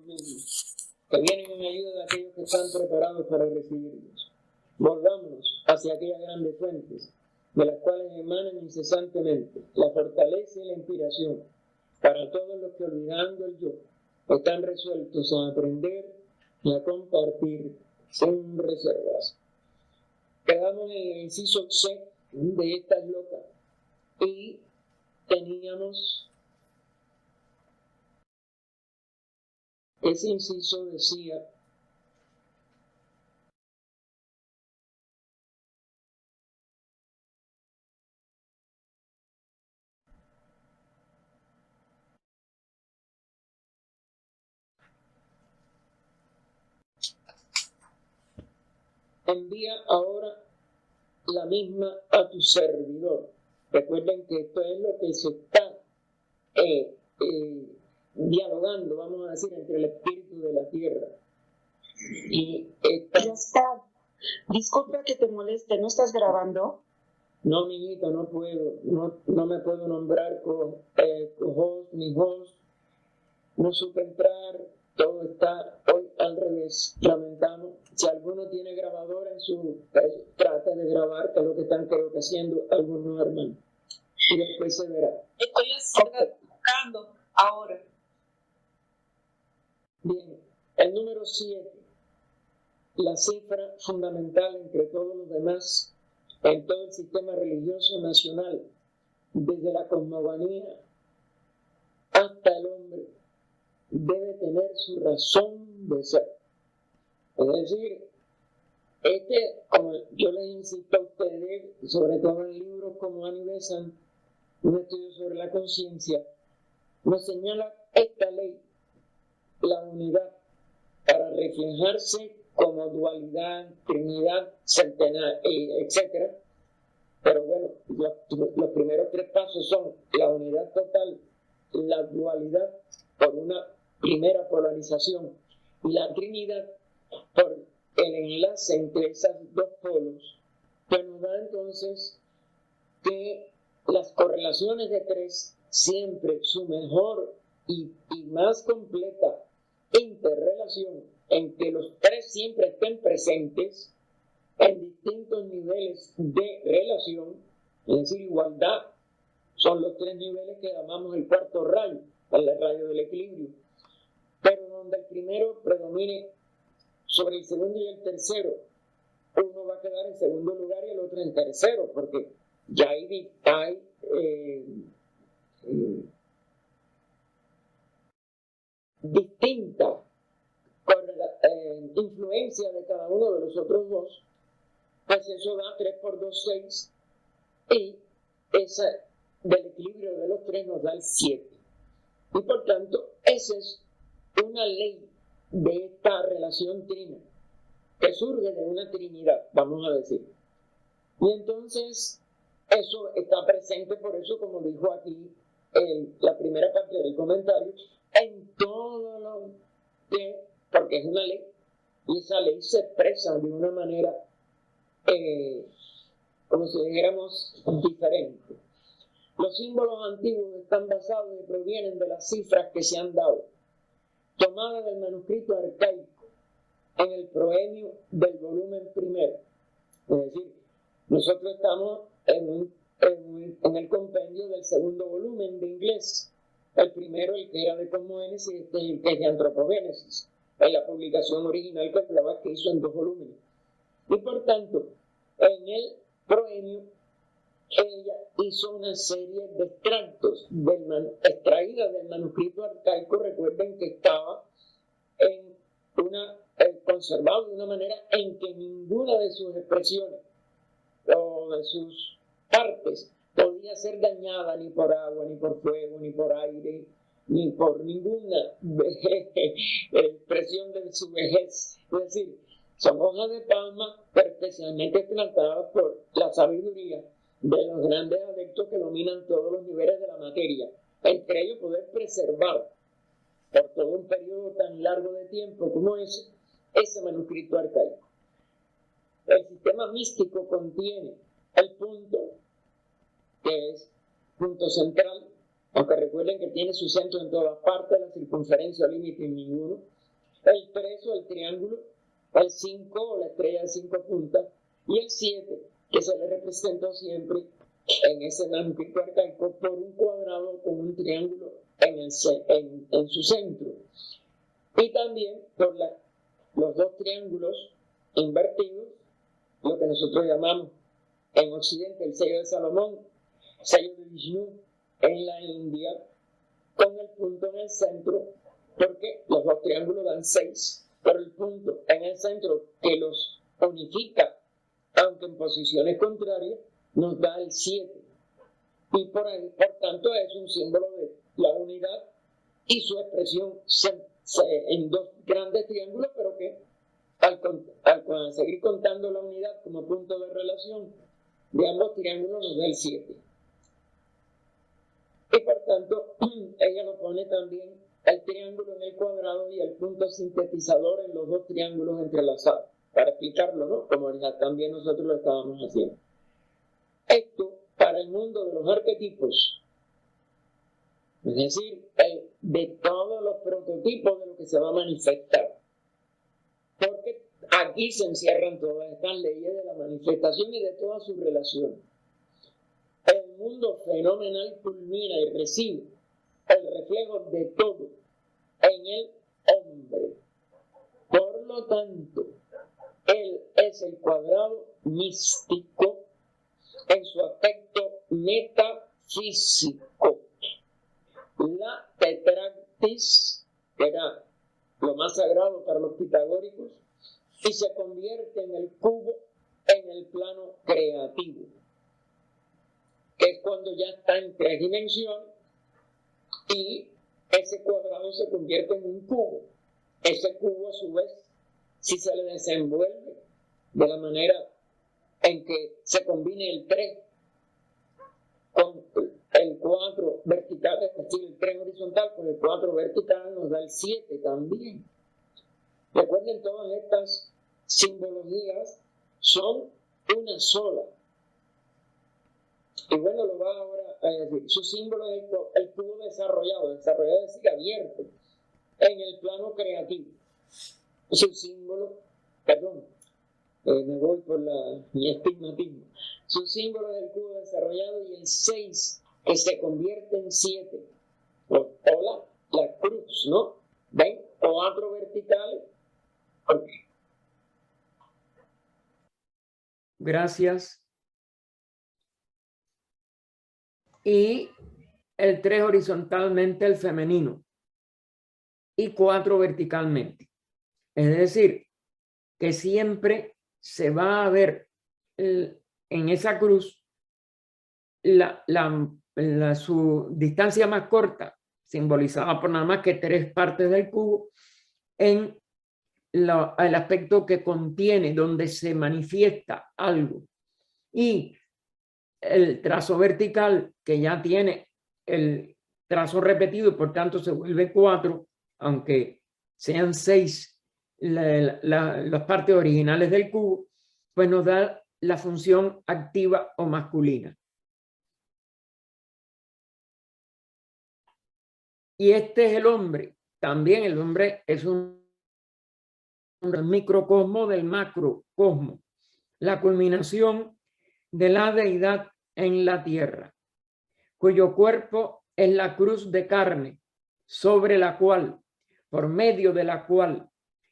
mismos, que vienen en ayuda de aquellos que están preparados para recibirlos. Volvámonos hacia aquellas grandes fuentes, de las cuales emanan incesantemente la fortaleza y la inspiración para todos los que, olvidando el yo, están resueltos a aprender y a compartir sin reservas. Quedamos en el inciso C de esta loca y teníamos ese inciso decía envía ahora la misma a tu servidor. Recuerden que esto es lo que se está dialogando, vamos a decir, entre el espíritu de la tierra y esta... Ya está. Disculpa que te moleste, ¿no estás grabando? No, mijito, no puedo, no me puedo nombrar con host ni host, no supe entrar, todo está hoy al revés, lamentamos. Si alguno tiene grabadora en su, trata de grabar, que es lo que están creo que haciendo algunos hermanos, y después se verá. Estoy buscando ahora. Bien, el número 7, la cifra fundamental entre todos los demás en todo el sistema religioso nacional, desde la cosmogonía hasta el hombre, debe tener su razón de ser. Es decir, como yo les insisto a ustedes, sobre todo en libros como Annie Besant, un estudio sobre la conciencia, nos señala esta ley, la unidad, para reflejarse como dualidad, trinidad, centenar, etc. Pero bueno, los primeros 3 pasos son la unidad total, la dualidad por una primera polarización y la trinidad por el enlace entre esas dos polos, que nos da entonces que las correlaciones de 3 siempre su mejor y más completa interrelación en que los 3 siempre estén presentes en distintos niveles de relación, es decir, igualdad, son los 3 niveles que llamamos el cuarto rayo, el rayo del equilibrio, pero donde el primero predomine sobre el segundo y el tercero, uno va a quedar en segundo lugar y el otro en tercero, porque ya hay distinta influencia de cada uno de los otros 2, pues eso da 3 por 2, 6, y esa del equilibrio de los 3 nos da el 7. Y por tanto, esa es una ley de esta relación trina, que surge de una trinidad, vamos a decir. Y entonces, eso está presente, por eso, como dijo aquí la primera parte del comentario, en todo lo que, porque es una ley, y esa ley se expresa de una manera, como si dijéramos, diferente. Los símbolos antiguos están basados y provienen de las cifras que se han dado, tomadas del manuscrito arcaico en el proemio del volumen primero. Es decir, nosotros estamos en el compendio del segundo volumen de inglés. El primero, el que era de cosmogénesis, y este es el que es de antropogénesis, en la publicación original que Blavatsky que hizo en 2 volúmenes. Y por tanto, en el proemio, ella hizo una serie de extractos extraídas del manuscrito arcaico. Recuerden que estaba conservado de una manera en que ninguna de sus expresiones o de sus partes podía ser dañada ni por agua, ni por fuego, ni por aire, ni por ninguna expresión de su vejez. Es decir, son hojas de palma, pero especialmente plantadas por la sabiduría de los grandes adeptos que dominan todos los niveles de la materia, entre ellos poder preservar por todo un periodo tan largo de tiempo como ese manuscrito arcaico. El sistema místico contiene el punto, que es punto central, aunque recuerden que tiene su centro en todas partes, la circunferencia o límite en ninguno, el 3 o el triángulo, el 5 o la estrella de 5 puntas, y el 7, que se le representó siempre en ese manuscrito arcaico por un cuadrado con un triángulo en su centro. Y también por los dos triángulos invertidos, lo que nosotros llamamos en Occidente el sello de Salomón, sello de Vishnu en la India, con el punto en el centro, porque los dos triángulos dan 6, pero el punto en el centro que los unifica, aunque en posiciones contrarias, nos da el 7. Y por tanto es un símbolo de la unidad y su expresión en dos grandes triángulos, pero que al seguir contando la unidad como punto de relación de ambos triángulos nos da el 7. Y por tanto, ella nos pone también el triángulo en el cuadrado y el punto sintetizador en los dos triángulos entrelazados, para explicarlo, ¿no? Como también nosotros lo estábamos haciendo. Esto, para el mundo de los arquetipos, es decir, de todos los prototipos de lo que se va a manifestar. Porque aquí se encierran todas estas leyes de la manifestación y de toda su relación. El mundo fenomenal culmina y recibe el reflejo de todo en el hombre. Por lo tanto, él es el cuadrado místico en su aspecto metafísico. La tetractis, que era lo más sagrado para los pitagóricos, y se convierte en el cubo en el plano creativo, que es cuando ya está en 3 dimensiones y ese cuadrado se convierte en un cubo. Ese cubo, a su vez, si se le desenvuelve de la manera en que se combine el 3 con el 4 vertical, es decir, el 3 horizontal con el 4 vertical, nos da el 7 también. Recuerden, todas estas simbologías son una sola. Y bueno, lo va ahora a decir. Su símbolo es el cubo desarrollado es decir, abierto, en el plano creativo. Su símbolo, me voy por mi estigmatismo. Su símbolo es el cubo desarrollado y el 6, que se convierte en 7. O la cruz, ¿no? ¿Ven? 4 verticales. Okay. Gracias. Y el 3 horizontalmente, el femenino. Y 4 verticalmente. Es decir, que siempre se va a ver en esa cruz su distancia más corta, simbolizada por nada más que 3 partes del cubo, en el aspecto que contiene, donde se manifiesta algo. Y el trazo vertical, que ya tiene el trazo repetido, por tanto se vuelve 4, aunque sean 6 las partes originales del cubo, pues nos da la función activa o masculina. Y este es el hombre. También el hombre es un microcosmo del macrocosmo, la culminación de la deidad en la tierra, cuyo cuerpo es la cruz de carne, sobre la cual, por medio de la cual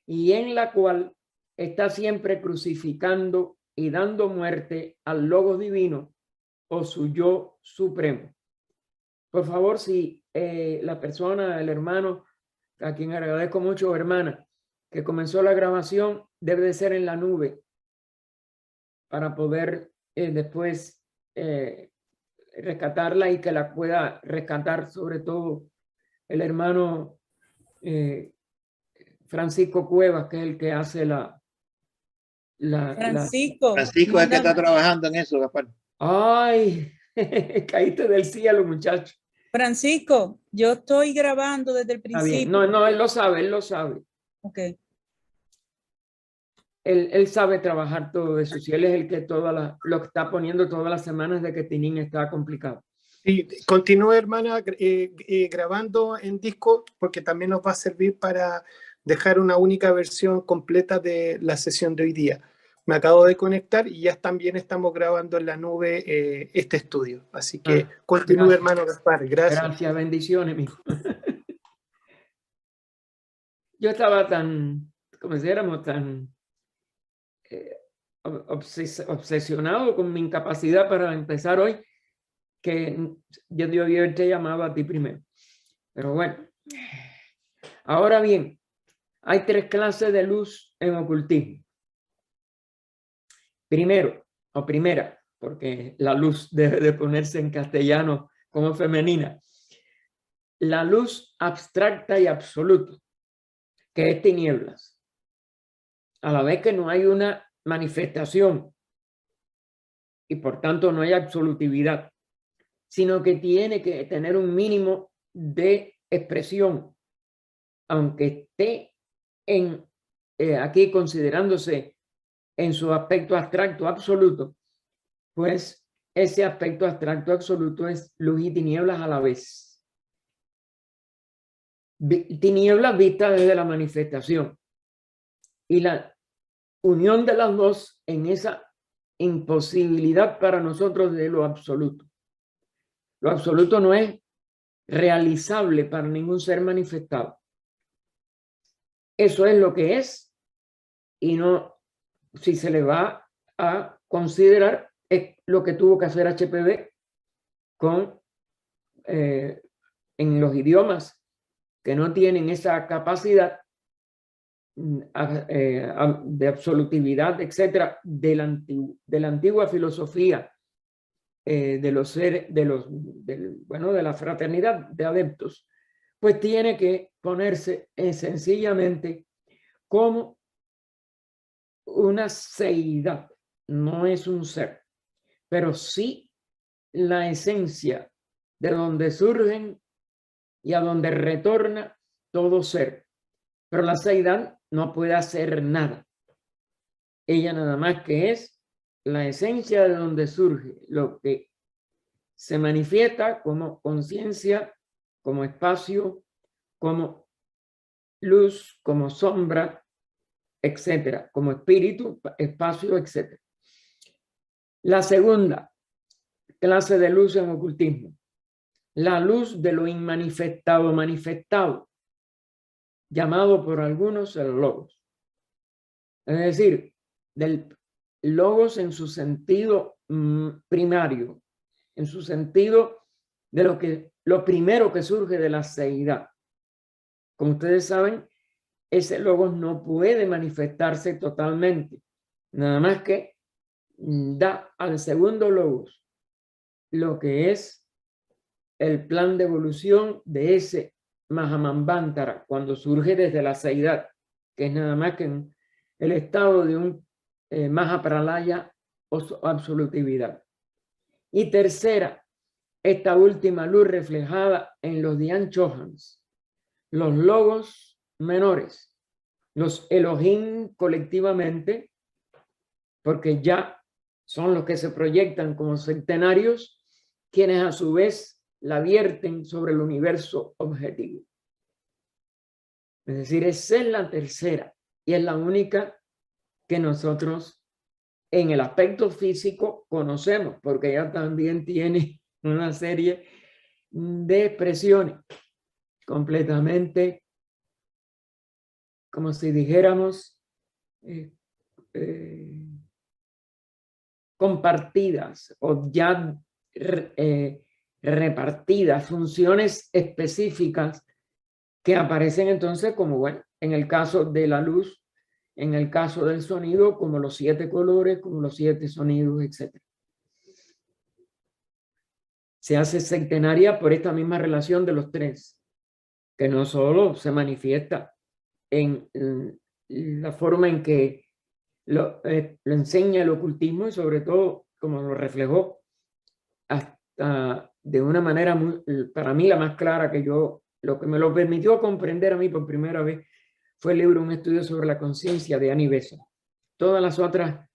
y en la cual está siempre crucificando y dando muerte al Logos divino o su yo supremo. Por favor, si la persona, el hermano, a quien agradezco mucho, hermana, que comenzó la grabación, debe de ser en la nube para poder después rescatarla y que la pueda rescatar sobre todo el hermano Francisco Cuevas, que es el que hace Francisco es el que está trabajando en eso, Gaspar. Ay, caíste del cielo, muchacho. Francisco, yo estoy grabando desde el principio. No, él lo sabe, él lo sabe. Ok. Él sabe trabajar todo eso. Si él es el que lo está poniendo todas las semanas de que Tinín está complicado. Sí, continúe, hermana, grabando en disco, porque también nos va a servir para dejar una única versión completa de la sesión de hoy día. Me acabo de conectar y ya también estamos grabando en la nube este estudio. Así que continúe, gracias. hermano Gaspar. Gracias. Gracias, bendiciones, mijo. Yo estaba tan, como si éramos tan obsesionado con mi incapacidad para empezar hoy, que yo debí haberte llamado a ti primero. Pero bueno, ahora bien, hay 3 clases de luz en ocultismo. Primero, o primera, porque la luz debe de ponerse en castellano como femenina. La luz abstracta y absoluta, que es tinieblas. A la vez que no hay una manifestación y por tanto no hay absolutividad, sino que tiene que tener un mínimo de expresión, aunque esté aquí considerándose en su aspecto abstracto absoluto, pues ese aspecto abstracto absoluto es luz y tinieblas a la vez. Tinieblas vistas desde la manifestación y la unión de las dos en esa imposibilidad para nosotros de lo absoluto. Lo absoluto no es realizable para ningún ser manifestado. Eso es lo que es y no, si se le va a considerar, es lo que tuvo que hacer HPB con en los idiomas que no tienen esa capacidad de absolutividad, etcétera, de la antigua filosofía de los seres, de la fraternidad de adeptos, pues tiene que ponerse sencillamente como una seidad, no es un ser, pero sí la esencia de donde surgen y a donde retorna todo ser. Pero la seidad no puede hacer nada. Ella nada más que es la esencia de donde surge, lo que se manifiesta como conciencia, como espacio, como luz, como sombra, etcétera, como espíritu, espacio, etcétera. La segunda clase de luz en ocultismo, la luz de lo inmanifestado manifestado, llamado por algunos el logos. Es decir, del logos en su sentido primario, en su sentido de lo primero que surge de la seidad. Como ustedes saben, ese logos no puede manifestarse totalmente, nada más que da al segundo logos lo que es el plan de evolución de ese Mahamambantara cuando surge desde la seidad, que es nada más que el estado de un Mahapralaya o absolutividad. Y tercera, esta última luz reflejada en los Dhyan Chohans, los logos menores, los Elohim colectivamente, porque ya son los que se proyectan como centenarios, quienes a su vez la vierten sobre el universo objetivo. Es decir, esa es la tercera y es la única que nosotros en el aspecto físico conocemos, porque ella también tiene una serie de expresiones completamente, como si dijéramos, compartidas o ya repartidas, funciones específicas que aparecen entonces como, bueno, en el caso de la luz, en el caso del sonido, como los 7 colores, como los 7 sonidos, etc. Se hace centenaria por esta misma relación de los 3, que no solo se manifiesta en la forma en que lo enseña el ocultismo y sobre todo como lo reflejó hasta de una manera muy, para mí la más clara que yo, lo que me lo permitió comprender a mí por primera vez fue el libro Un estudio sobre la conciencia de Annie Besant. Todas las otras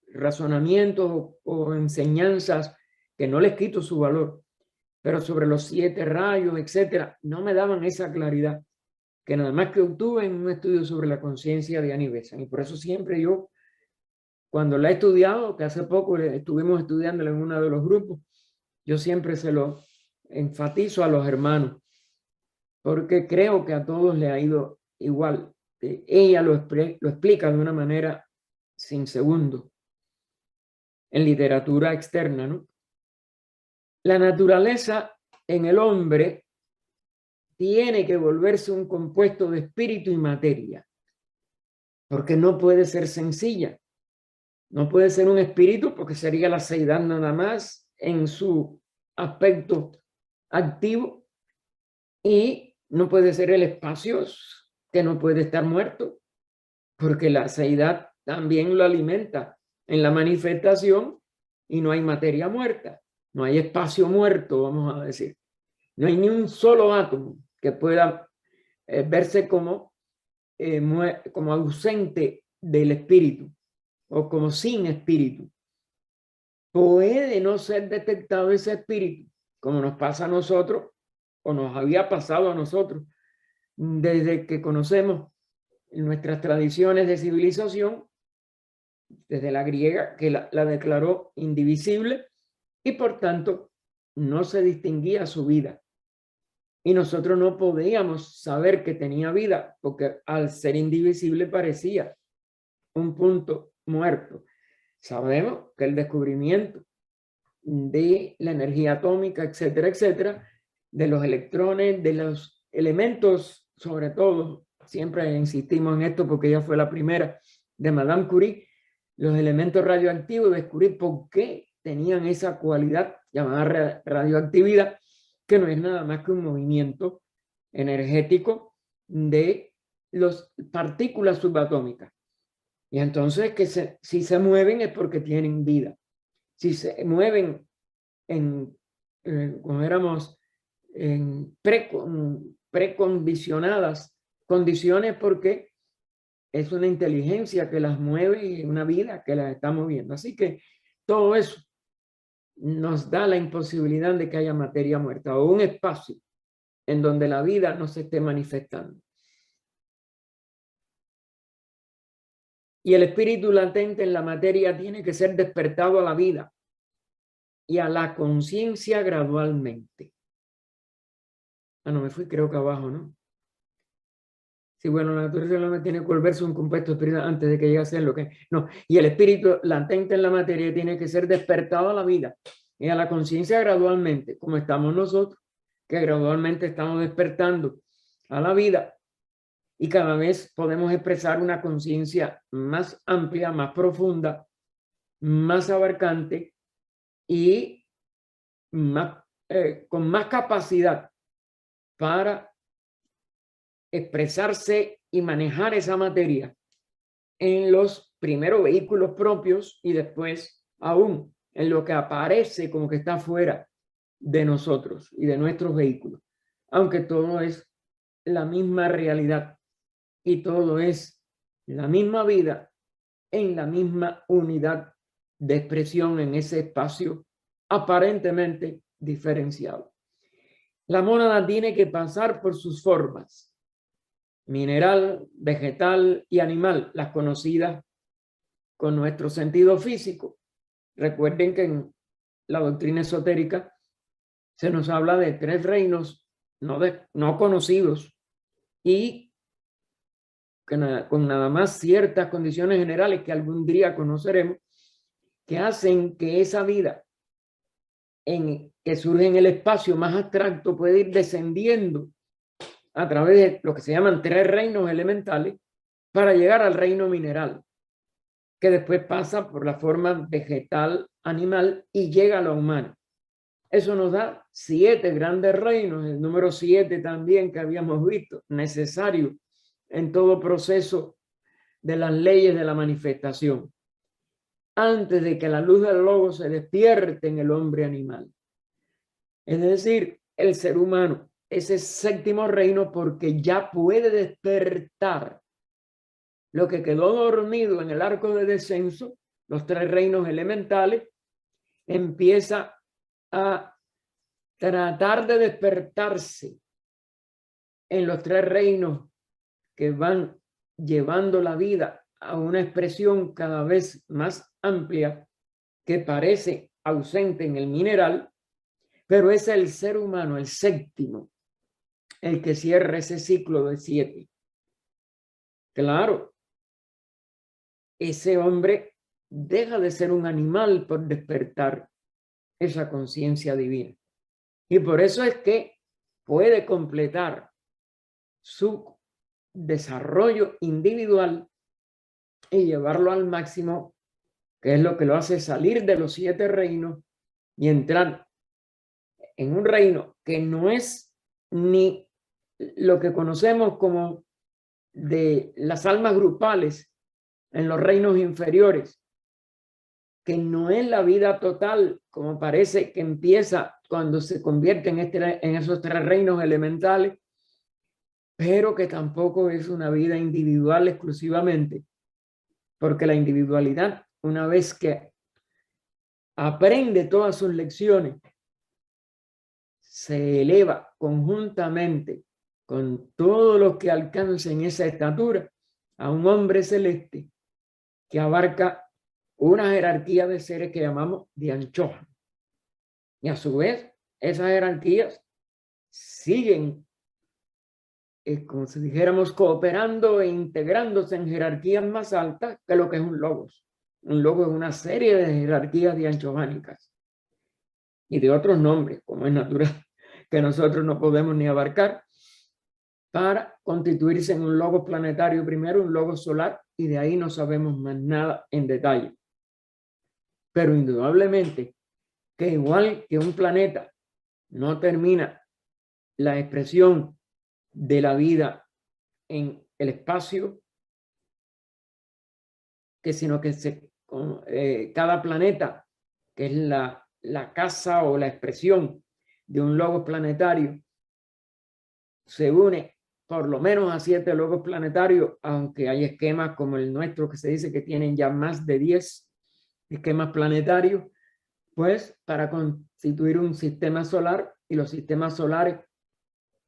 razonamientos o enseñanzas que no les quito su valor, pero sobre los 7 rayos, etcétera, no me daban esa claridad que nada más que obtuve en un estudio sobre la conciencia de Annie Besant. Y por eso siempre yo, cuando la he estudiado, que hace poco estuvimos estudiándola en uno de los grupos, yo siempre se lo enfatizo a los hermanos, porque creo que a todos le ha ido igual. Ella lo explica de una manera sin segundo, en literatura externa, ¿no? La naturaleza en el hombre tiene que volverse un compuesto de espíritu y materia, porque no puede ser sencilla. No puede ser un espíritu porque sería la seidad nada más en su aspecto activo, y no puede ser el espacio, que no puede estar muerto, porque la seidad también lo alimenta en la manifestación y no hay materia muerta, no hay espacio muerto, vamos a decir. No hay ni un solo átomo que pueda verse como ausente del espíritu o como sin espíritu. Puede no ser detectado ese espíritu, como nos pasa a nosotros, o nos había pasado a nosotros, desde que conocemos nuestras tradiciones de civilización, desde la griega, que la declaró indivisible, y por tanto no se distinguía su vida. Y nosotros no podíamos saber que tenía vida, porque al ser indivisible parecía un punto muerto. Sabemos que el descubrimiento de la energía atómica, etcétera, etcétera, de los electrones, de los elementos, sobre todo, siempre insistimos en esto porque ella fue la primera, de Madame Curie, los elementos radioactivos, descubrir por qué tenían esa cualidad llamada radioactividad, que no es nada más que un movimiento energético de las partículas subatómicas. Y entonces si se mueven es porque tienen vida. Si se mueven como éramos, en precondicionadas condiciones, porque es una inteligencia que las mueve y una vida que las está moviendo. Así que todo eso nos da la imposibilidad de que haya materia muerta o un espacio en donde la vida no se esté manifestando. Y el espíritu latente en la materia tiene que ser despertado a la vida y a la conciencia gradualmente. Ah, no, me fui creo que abajo, ¿no? Sí, bueno, la naturaleza tiene que volverse un compuesto espiritual antes de que llegue a ser lo que... No, y el espíritu latente en la materia tiene que ser despertado a la vida y a la conciencia gradualmente, como estamos nosotros, que gradualmente estamos despertando a la vida, y cada vez podemos expresar una conciencia más amplia, más profunda, más abarcante y más, con más capacidad para expresarse y manejar esa materia en los primeros vehículos propios y después aún en lo que aparece como que está fuera de nosotros y de nuestros vehículos, aunque todo es la misma realidad y todo es la misma vida en la misma unidad de expresión en ese espacio aparentemente diferenciado. La mónada tiene que pasar por sus formas: mineral, vegetal y animal, las conocidas con nuestro sentido físico. Recuerden que en la doctrina esotérica se nos habla de 3 reinos no conocidos, y que con nada más ciertas condiciones generales que algún día conoceremos, que hacen que esa vida que surge en el espacio más abstracto puede ir descendiendo a través de lo que se llaman 3 reinos elementales para llegar al reino mineral, que después pasa por la forma vegetal, animal y llega a lo humano. Eso nos da 7 grandes reinos, el número 7 también que habíamos visto, necesario en todo proceso de las leyes de la manifestación, antes de que la luz del logo se despierte en el hombre animal. Es decir, el ser humano, ese 7º reino, porque ya puede despertar lo que quedó dormido en el arco de descenso, los 3 reinos elementales, empieza a tratar de despertarse en los 3 reinos que van llevando la vida a una expresión cada vez más amplia que parece ausente en el mineral, pero es el ser humano, el séptimo, el que cierra ese ciclo de 7. Claro, ese hombre deja de ser un animal por despertar esa conciencia divina. Y por eso es que puede completar su desarrollo individual y llevarlo al máximo, que es lo que lo hace salir de los 7 reinos y entrar en un reino que no es ni lo que conocemos como de las almas grupales en los reinos inferiores, que no es la vida total como parece que empieza cuando se convierte en esos 3 reinos elementales, pero que tampoco es una vida individual exclusivamente, porque la individualidad, una vez que aprende todas sus lecciones, se eleva conjuntamente con todos los que alcancen esa estatura a un hombre celeste que abarca una jerarquía de seres que llamamos Dianchohan. Y a su vez, esas jerarquías siguen, como si dijéramos, cooperando e integrándose en jerarquías más altas que lo que es un logos. Un logos es una serie de jerarquías dianchohánicas y de otros nombres, como es natural, que nosotros no podemos ni abarcar, para constituirse en un logos planetario primero, un logos solar, y de ahí no sabemos más nada en detalle. Pero indudablemente que igual que un planeta no termina la expresión de la vida en el espacio, sino que cada planeta, que es la casa o la expresión de un logos planetario, se une por lo menos a 7 logos planetarios, aunque hay esquemas como el nuestro que se dice que tienen ya más de 10 esquemas planetarios, pues para constituir un sistema solar, y los sistemas solares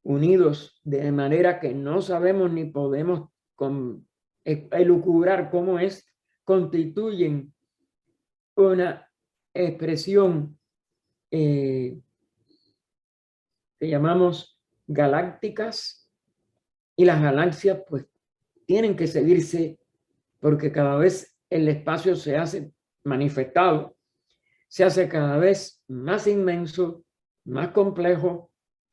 unidos de manera que no sabemos ni podemos elucubrar cómo es, constituyen una expresión que llamamos galácticas, y las galaxias pues tienen que seguirse porque cada vez el espacio se hace manifestado, se hace cada vez más inmenso, más complejo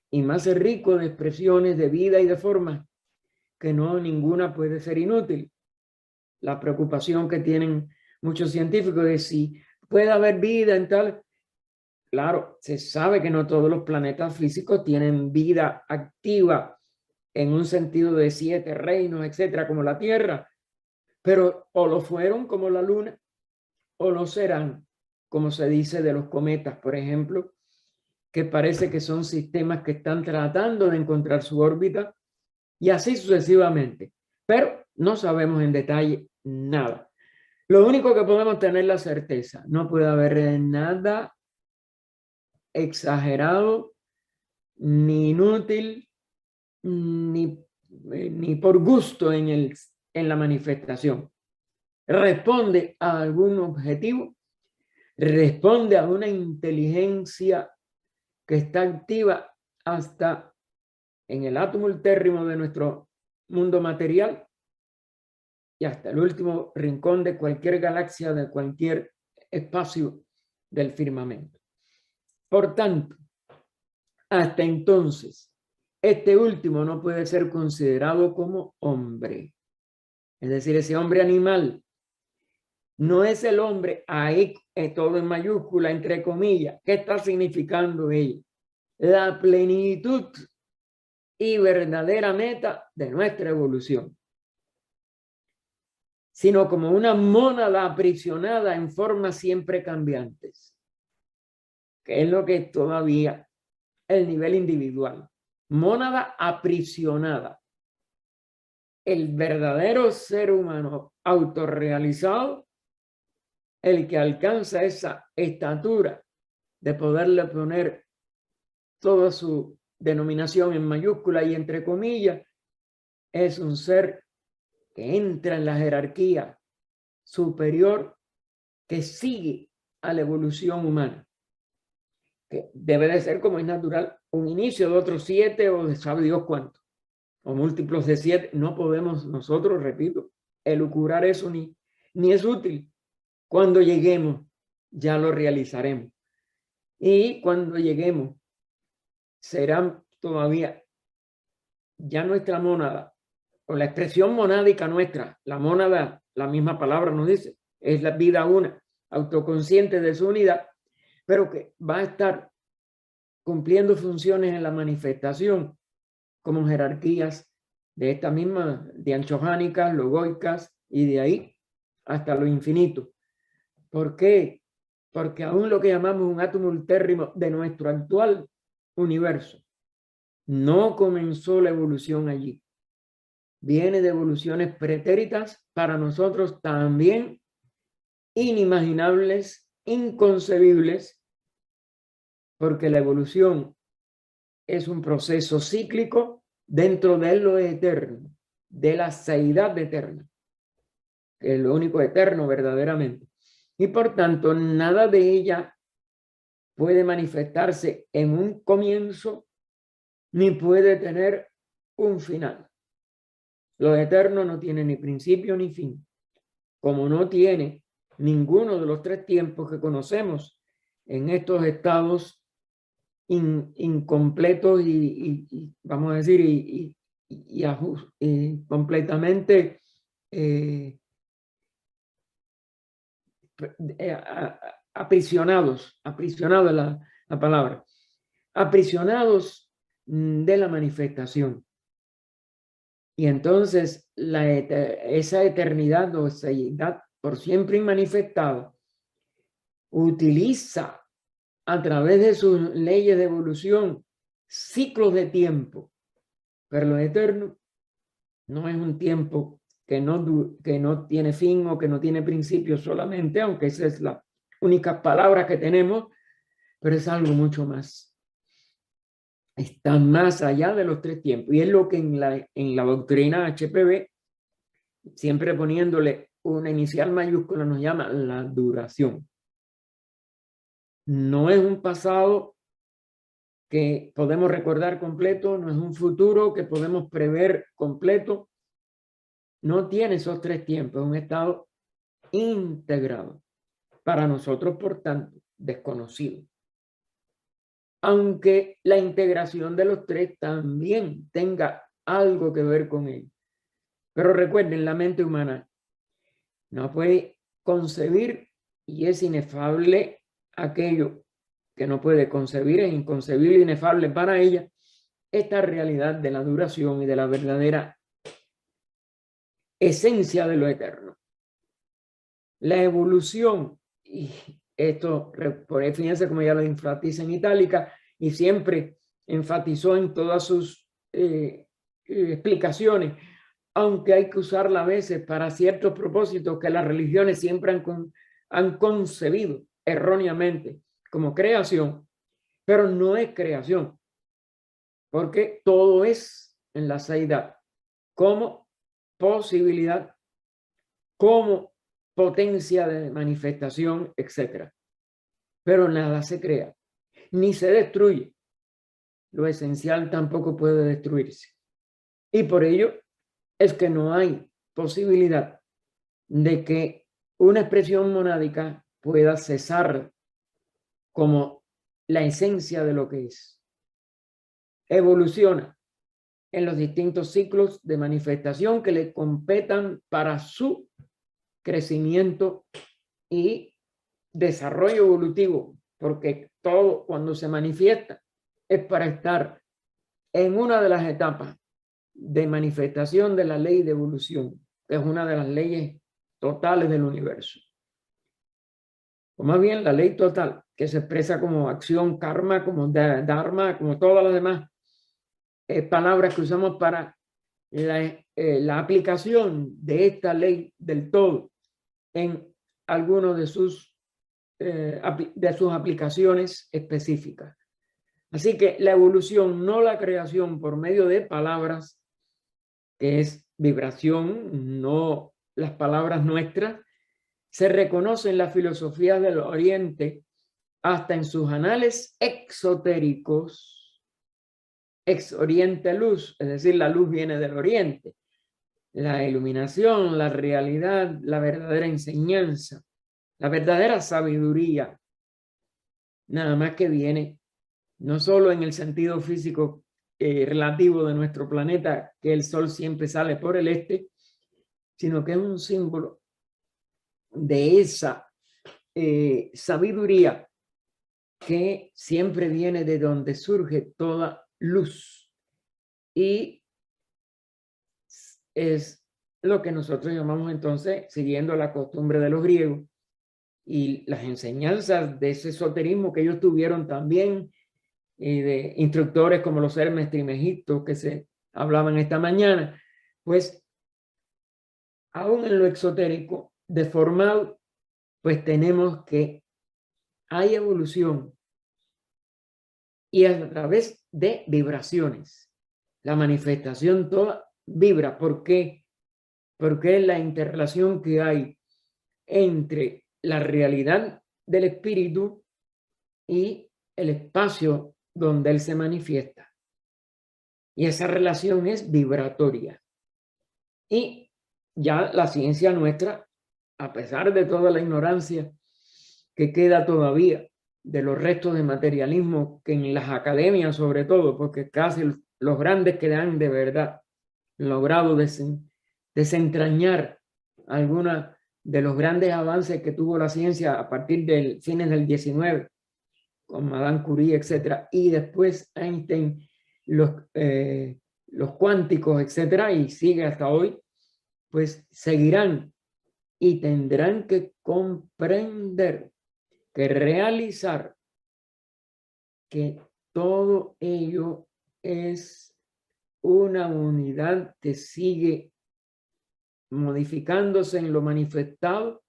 y más rico de expresiones de vida y de forma, que no ninguna puede ser inútil. La preocupación que tienen muchos científicos de si puede haber vida en tal. Claro, se sabe que no todos los planetas físicos tienen vida activa en un sentido de 7 reinos, etcétera, como la Tierra, pero o lo fueron como la Luna, o lo serán, como se dice de los cometas, por ejemplo, que parece que son sistemas que están tratando de encontrar su órbita, y así sucesivamente, pero no sabemos en detalle nada. Lo único que podemos tener la certeza, no puede haber nada exagerado, ni inútil, ni por gusto en la manifestación. Responde a algún objetivo, responde a una inteligencia que está activa hasta en el átomo ultérrimo de nuestro mundo material y hasta el último rincón de cualquier galaxia, de cualquier espacio del firmamento. Por tanto, hasta entonces, este último no puede ser considerado como hombre. Es decir, ese hombre animal no es el hombre, ahí todo en mayúscula, entre comillas. ¿Qué está significando ello? La plenitud y verdadera meta de nuestra evolución, sino como una mónada aprisionada en formas siempre cambiantes, que es lo que es todavía el nivel individual. Mónada aprisionada. El verdadero ser humano autorrealizado, el que alcanza esa estatura de poderle poner toda su denominación en mayúscula y entre comillas, es un ser que entra en la jerarquía superior, que sigue a la evolución humana, que debe de ser, como es natural, un inicio de otros 7 o de sabe Dios cuánto, o múltiplos de 7. No podemos nosotros, repito, elucubrar eso, ni es útil. Cuando lleguemos ya lo realizaremos, y cuando lleguemos serán todavía ya nuestra mónada, o la expresión monádica nuestra. La mónada, la misma palabra nos dice, es la vida una, autoconsciente de su unidad, pero que va a estar cumpliendo funciones en la manifestación como jerarquías de esta misma, dianchohánicas, logoicas, y de ahí hasta lo infinito. ¿Por qué? Porque aún lo que llamamos un átomo ultérrimo de nuestro actual universo no comenzó la evolución allí. Viene de evoluciones pretéritas, para nosotros también inimaginables, inconcebibles, porque la evolución es un proceso cíclico dentro de lo eterno, de la seidad eterna, que es lo único eterno verdaderamente. Y por tanto, nada de ella puede manifestarse en un comienzo, ni puede tener un final. Lo eterno no tiene ni principio ni fin, como no tiene ninguno de los 3 tiempos que conocemos en estos estados incompletos y vamos a decir, completamente aprisionados es la palabra, aprisionados de la manifestación. Y entonces esa eternidad o seidad por siempre inmanifestada utiliza a través de sus leyes de evolución ciclos de tiempo, pero lo eterno no es un tiempo que no tiene fin o que no tiene principio solamente, aunque esa es la única palabra que tenemos, pero es algo mucho más. Está más allá de los 3 tiempos, y es lo que en la doctrina HPB, siempre poniéndole una inicial mayúscula, nos llama la duración. No es un pasado que podemos recordar completo, no es un futuro que podemos prever completo, no tiene esos 3 tiempos, es un estado integrado, para nosotros, por tanto, desconocido. Aunque la integración de los 3 también tenga algo que ver con él. Pero recuerden, la mente humana no puede concebir, y es inefable aquello que no puede concebir, es inconcebible e inefable para ella, esta realidad de la duración y de la verdadera esencia de lo eterno. La evolución, y esto, fíjense como ya lo enfatiza en itálica, y siempre enfatizó en todas sus explicaciones, aunque hay que usarla a veces para ciertos propósitos que las religiones siempre han concebido erróneamente como creación, pero no es creación, porque todo es en la seidad, como posibilidad, como potencia de manifestación, etc. Pero nada se crea, ni se destruye. Lo esencial tampoco puede destruirse. Y por ello es que no hay posibilidad de que una expresión monádica pueda cesar como la esencia de lo que es. Evoluciona en los distintos ciclos de manifestación que le competan para su crecimiento y desarrollo evolutivo, porque todo cuando se manifiesta es para estar en una de las etapas de manifestación de la ley de evolución, que es una de las leyes totales del universo. O más bien la ley total, que se expresa como acción, karma, como dharma, como todas las demás palabras que usamos para la aplicación de esta ley del todo en algunos de sus aplicaciones específicas. Así que la evolución, no la creación por medio de palabras, que es vibración, no las palabras nuestras, se reconoce en la filosofía del Oriente hasta en sus anales exotéricos, ex oriente luz, es decir, la luz viene del oriente. La iluminación, la realidad, la verdadera enseñanza, la verdadera sabiduría, nada más que viene no solo en el sentido físico relativo de nuestro planeta, que el sol siempre sale por el este, sino que es un símbolo de esa sabiduría que siempre viene de donde surge toda luz. Y es lo que nosotros llamamos entonces, siguiendo la costumbre de los griegos y las enseñanzas de ese esoterismo que ellos tuvieron también, y de instructores como los Hermes Trismegisto que se hablaban esta mañana, pues aún en lo exotérico, deformado, pues tenemos que hay evolución y a través de vibraciones. La manifestación toda vibra. ¿Por qué? Porque es la interrelación que hay entre la realidad del espíritu y el espacio donde él se manifiesta. Y esa relación es vibratoria. Y ya la ciencia nuestra, a pesar de toda la ignorancia que queda todavía de los restos de materialismo que en las academias sobre todo, porque casi los grandes que han de verdad logrado desentrañar alguna de los grandes avances que tuvo la ciencia a partir del fines del 19, con Madame Curie, etcétera, y después Einstein, los cuánticos, etcétera, y sigue hasta hoy, pues seguirán y tendrán que comprender que realizar que todo ello es una unidad que sigue modificándose en lo manifestado,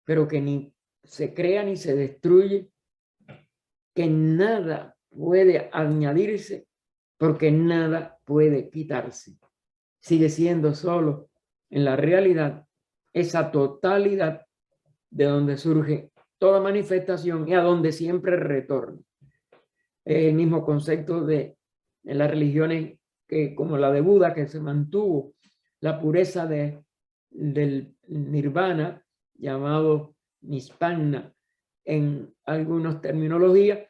pero que ni se crea ni se destruye, que nada puede añadirse porque nada puede quitarse. Sigue siendo solo en la realidad esa totalidad de donde surge toda manifestación y a donde siempre retorna. El mismo concepto de en las religiones que, como la de Buda, que se mantuvo la pureza del nirvana, llamado nispanna en algunas terminologías,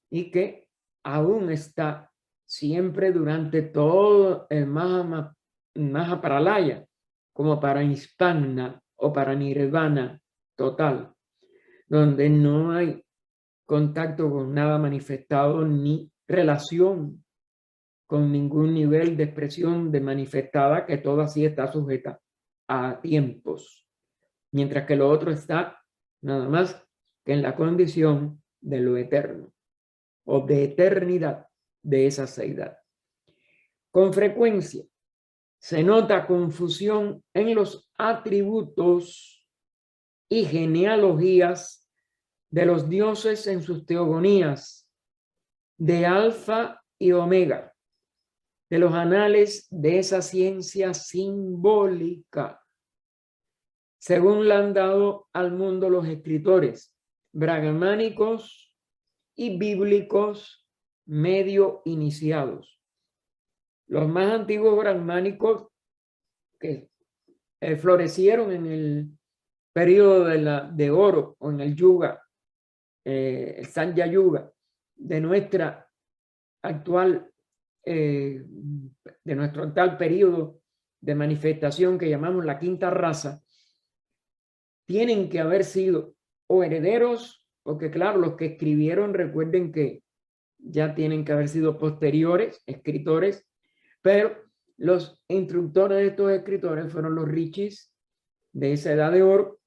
y que aún está siempre durante todo el Mahapralaya, como para nispanna o para nirvana total, donde no hay contacto con nada manifestado ni relación con ningún nivel de expresión de manifestada, que toda sí está sujeta a tiempos, mientras que lo otro está nada más que en la condición de lo eterno o de eternidad de esa seidad. Con frecuencia se nota confusión en los atributos y genealogías de los dioses en sus teogonías de Alfa y Omega, de los anales de esa ciencia simbólica, según la han dado al mundo los escritores brahmánicos y bíblicos medio iniciados. Los más antiguos brahmánicos que florecieron en el periodo de oro o en el yuga, el Sanya Yuga, de nuestra actual de nuestro actual periodo de manifestación que llamamos la quinta raza, tienen que haber sido o herederos, porque claro, los que escribieron, recuerden que ya tienen que haber sido posteriores, escritores, pero los instructores de estos escritores fueron los rishis de esa edad de oro,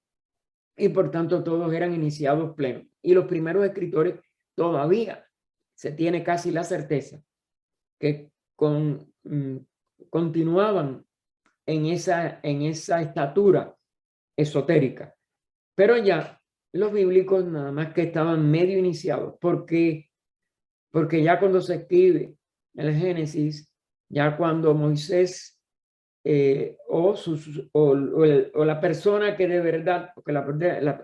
y por tanto todos eran iniciados plenos. Y los primeros escritores todavía se tiene casi la certeza que continuaban en esa estatura esotérica. Pero ya los bíblicos nada más que estaban medio iniciados. ¿Por qué? Porque ya cuando se escribe el Génesis, ya cuando Moisés o la persona que de verdad, porque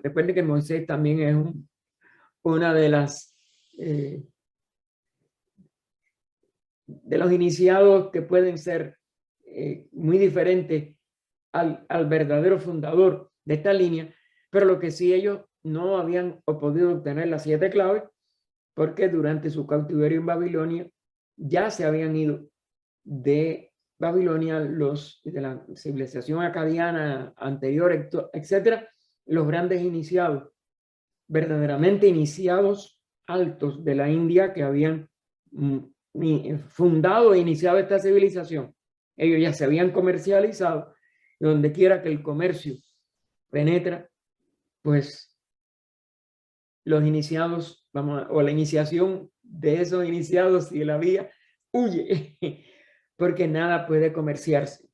recuerden que Moisés también es una de las de los iniciados que pueden ser muy diferentes al verdadero fundador de esta línea, pero lo que sí ellos no habían podido obtener las 7 claves, porque durante su cautiverio en Babilonia ya se habían ido de Babilonia los de la civilización acadiana anterior, etcétera, los grandes iniciados, verdaderamente iniciados altos de la India que habían fundado e iniciado esta civilización. Ellos ya se habían comercializado, y donde quiera que el comercio penetra, pues los iniciados, o la iniciación de esos iniciados, si la vía, huye, porque nada puede comerciarse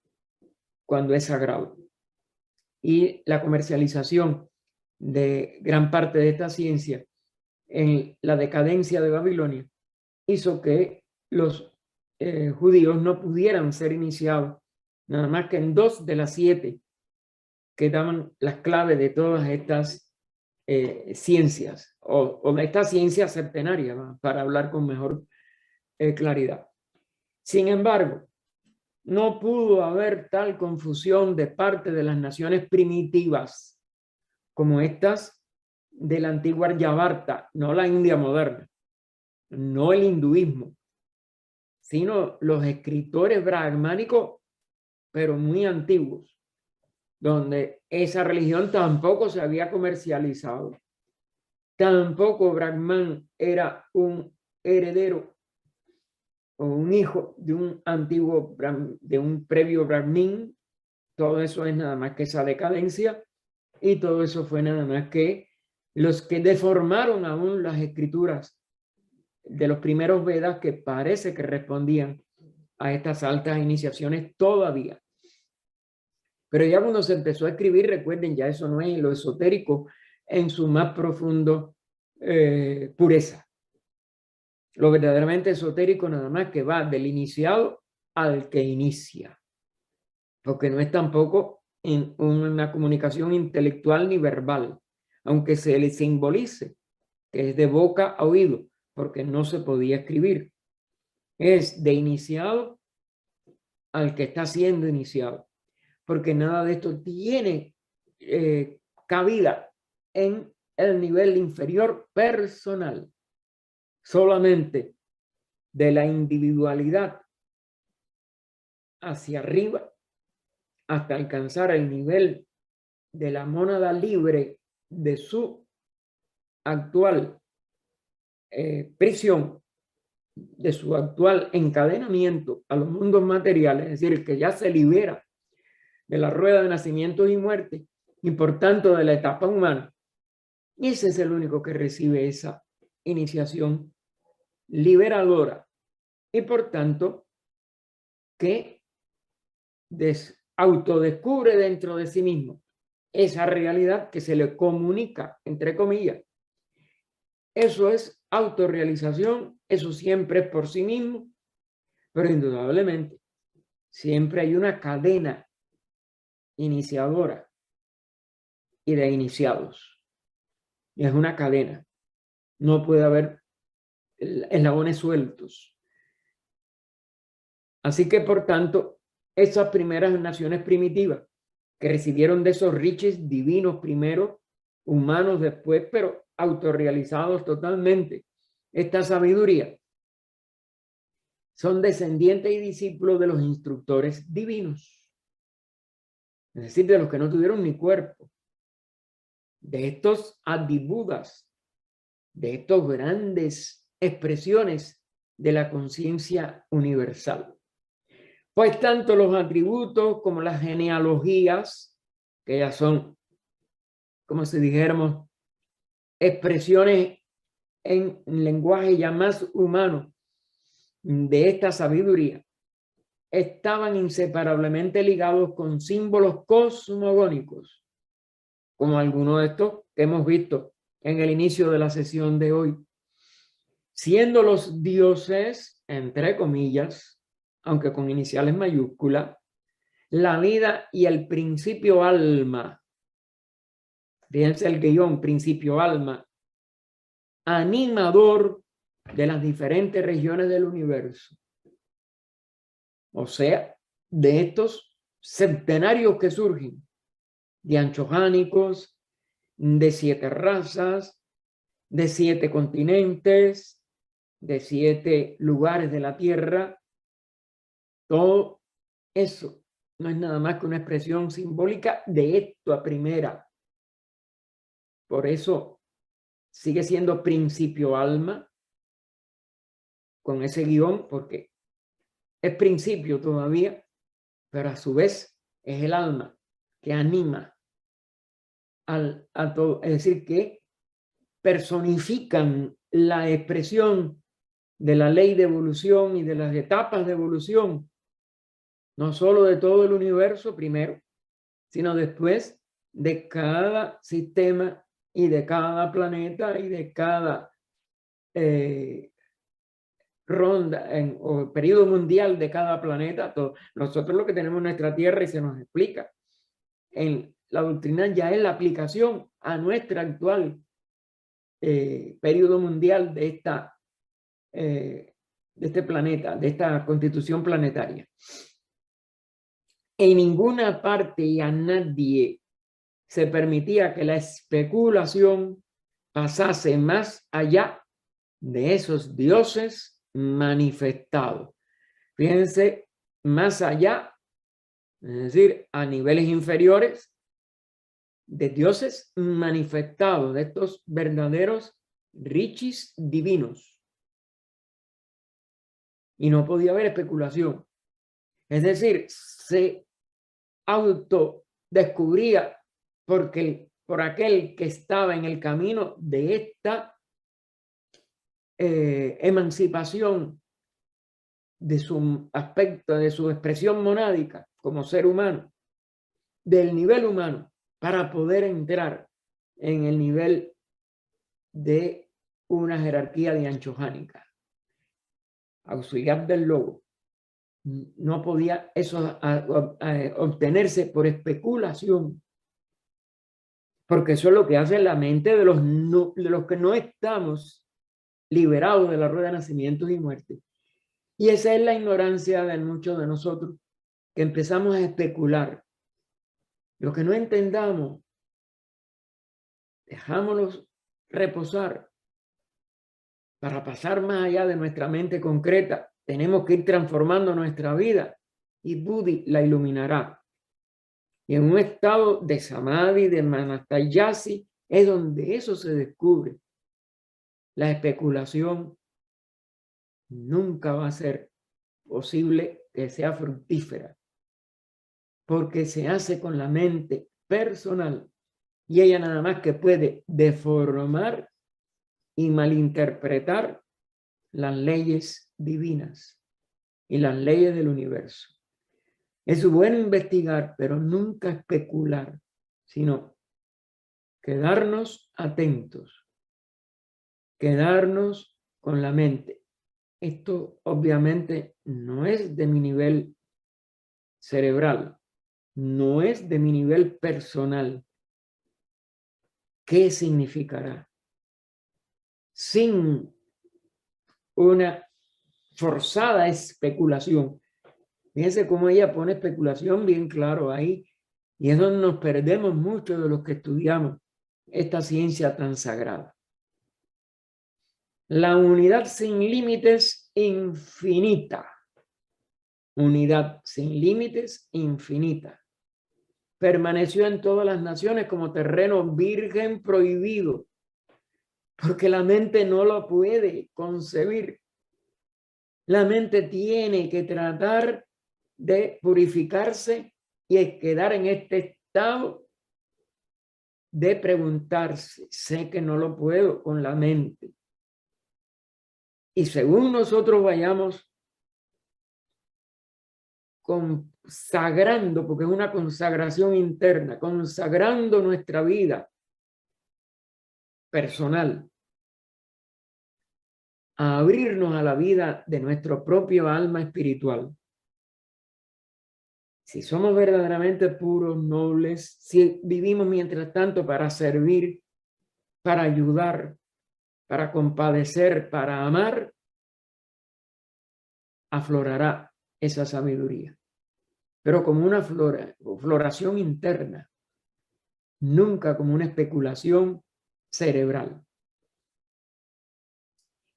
cuando es sagrado. Y la comercialización de gran parte de esta ciencia en la decadencia de Babilonia hizo que los judíos no pudieran ser iniciados, nada más que en 2 de las 7 que daban las claves de todas estas ciencias, o de esta ciencia septenaria, ¿no?, para hablar con mejor claridad. Sin embargo, no pudo haber tal confusión de parte de las naciones primitivas como estas de la antigua Aryavarta, no la India moderna, no el hinduismo, sino los escritores brahmánicos, pero muy antiguos, donde esa religión tampoco se había comercializado. Tampoco Brahman era un heredero o un hijo de un antiguo, de un previo Brahmin. Todo eso es nada más que esa decadencia, y todo eso fue nada más que los que deformaron aún las escrituras de los primeros Vedas, que parece que respondían a estas altas iniciaciones todavía. Pero ya cuando se empezó a escribir, recuerden, ya eso no es lo esotérico en su más profundo pureza. Lo verdaderamente esotérico nada más que va del iniciado al que inicia, porque no es tampoco en una comunicación intelectual ni verbal, aunque se le simbolice que es de boca a oído, porque no se podía escribir. Es de iniciado al que está siendo iniciado, porque nada de esto tiene cabida en el nivel inferior personal, solamente de la individualidad hacia arriba hasta alcanzar el nivel de la mónada libre de su actual prisión, de su actual encadenamiento a los mundos materiales, es decir, que ya se libera de la rueda de nacimientos y muerte y por tanto de la etapa humana. Y ese es el único que recibe esa iniciación liberadora y por tanto que autodescubre dentro de sí mismo esa realidad que se le comunica, entre comillas. Eso es autorrealización, eso siempre es por sí mismo, pero indudablemente siempre hay una cadena iniciadora y de iniciados. Y es una cadena. No puede haber eslabones sueltos. Así que, por tanto, esas primeras naciones primitivas que recibieron de esos riches divinos primero, humanos después, pero autorrealizados totalmente, esta sabiduría, son descendientes y discípulos de los instructores divinos, es decir, de los que no tuvieron ni cuerpo, de estos adibudas, de estos grandes expresiones de la conciencia universal. Pues tanto los atributos como las genealogías, que ya son, como si dijéramos, expresiones en lenguaje ya más humano de esta sabiduría, estaban inseparablemente ligados con símbolos cosmogónicos, como algunos de estos que hemos visto en el inicio de la sesión de hoy, siendo los dioses, entre comillas, aunque con iniciales mayúsculas, la vida y el principio alma. Fíjense el guión, principio alma, animador de las diferentes regiones del universo. O sea, de estos centenarios que surgen, de anchojánicos, de 7 razas, de 7 continentes, de 7 lugares de la Tierra. Todo eso no es nada más que una expresión simbólica de esto a primera. Por eso sigue siendo principio alma con ese guión, porque es principio todavía, pero a su vez es el alma que anima a todo. Es decir, que personifican la expresión de la ley de evolución y de las etapas de evolución, no solo de todo el universo primero, sino después de cada sistema y de cada planeta y de cada ronda o periodo mundial de cada planeta. Todo. Nosotros lo que tenemos en nuestra Tierra y se nos explica en la doctrina ya es la aplicación a nuestra actual periodo mundial de este planeta, de esta constitución planetaria. En ninguna parte y a nadie se permitía que la especulación pasase más allá de esos dioses manifestados. Fíjense, más allá, es decir, a niveles inferiores de dioses manifestados, de estos verdaderos richis divinos. Y no podía haber especulación. Es decir, se autodescubría por aquel que estaba en el camino de esta emancipación de su aspecto, de su expresión monádica como ser humano, del nivel humano, para poder entrar en el nivel de una jerarquía de anchojánica, auxiliar del lobo. No podía eso obtenerse por especulación, porque eso es lo que hace la mente de los que no estamos liberados de la rueda de nacimientos y muerte. Y esa es la ignorancia de muchos de nosotros, que empezamos a especular. Lo que no entendamos, dejámoslos reposar para pasar más allá de nuestra mente concreta. Tenemos que ir transformando nuestra vida y Buddhi la iluminará. Y en un estado de samadhi, de manastayasi, es donde eso se descubre. La especulación nunca va a ser posible que sea fructífera, porque se hace con la mente personal y ella nada más que puede deformar y malinterpretar las leyes divinas y las leyes del universo. Es bueno investigar, pero nunca especular, sino quedarnos atentos, quedarnos con la mente. Esto obviamente no es de mi nivel cerebral, no es de mi nivel personal. ¿Qué significará? Sin una forzada especulación. Fíjense cómo ella pone especulación bien claro ahí. Y es donde nos perdemos mucho de los que estudiamos esta ciencia tan sagrada. La unidad sin límites infinita. Unidad sin límites infinita. Permaneció en todas las naciones como terreno virgen prohibido, porque la mente no lo puede concebir. La mente tiene que tratar de purificarse y quedar en este estado de preguntarse, sé que no lo puedo con la mente. Y según nosotros vayamos consagrando, porque es una consagración interna, consagrando nuestra vida personal, a abrirnos a la vida de nuestro propio alma espiritual. Si somos verdaderamente puros, nobles, si vivimos mientras tanto para servir, para ayudar, para compadecer, para amar, aflorará esa sabiduría. Pero como una floración interna, nunca como una especulación cerebral.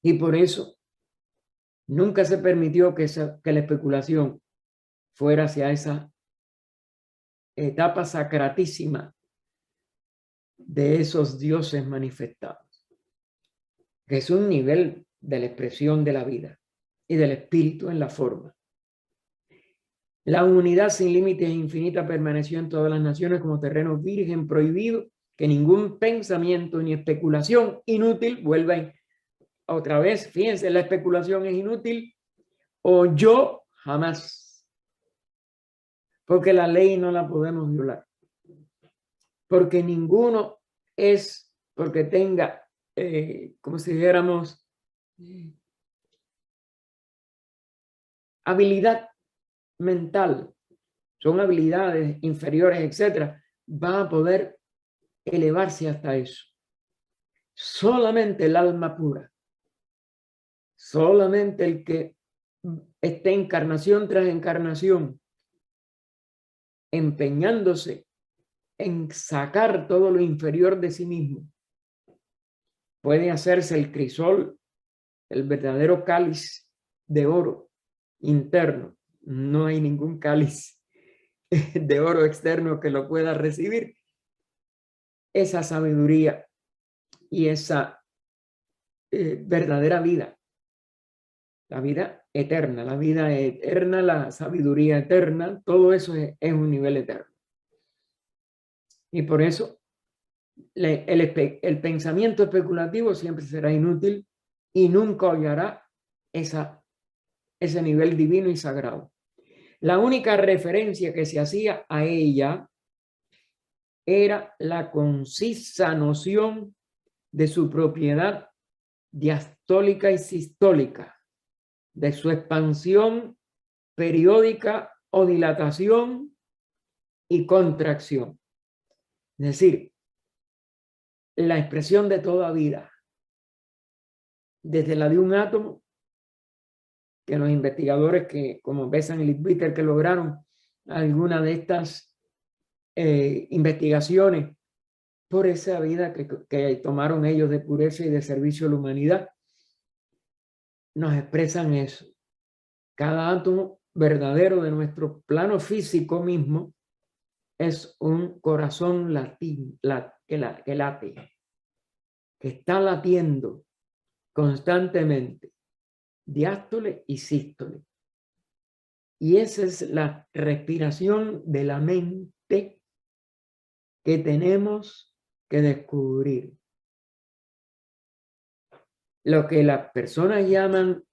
Y por eso nunca se permitió que la especulación fuera hacia esa etapa sacratísima de esos dioses manifestados, que es un nivel de la expresión de la vida y del espíritu en la forma. La unidad sin límites e infinita permaneció en todas las naciones como terreno virgen prohibido, que ningún pensamiento ni especulación inútil vuelva otra vez. Fíjense, la especulación es inútil, o yo jamás, porque la ley no la podemos violar, porque ninguno es porque tenga, como si dijéramos, habilidad mental, son habilidades inferiores, etcétera, va a poder elevarse hasta eso. Solamente el alma pura, solamente el que esté encarnación tras encarnación, empeñándose en sacar todo lo inferior de sí mismo, puede hacerse el crisol, el verdadero cáliz de oro interno. No hay ningún cáliz de oro externo que lo pueda recibir. Esa sabiduría y esa verdadera vida, la vida eterna, la sabiduría eterna, todo eso es un nivel eterno. Y por eso el pensamiento especulativo siempre será inútil y nunca hallará ese nivel divino y sagrado. La única referencia que se hacía a ella era la concisa noción de su propiedad diastólica y sistólica, de su expansión periódica o dilatación y contracción. Es decir, la expresión de toda vida, desde la de un átomo, que los investigadores que, como Besant y Leadbeater, que lograron alguna de estas investigaciones por esa vida que tomaron ellos de pureza y de servicio a la humanidad, nos expresan eso. Cada átomo verdadero de nuestro plano físico mismo es un corazón que late, que está latiendo constantemente, diástole y sístole. Y esa es la respiración de la mente que tenemos que descubrir. Lo que las personas llaman,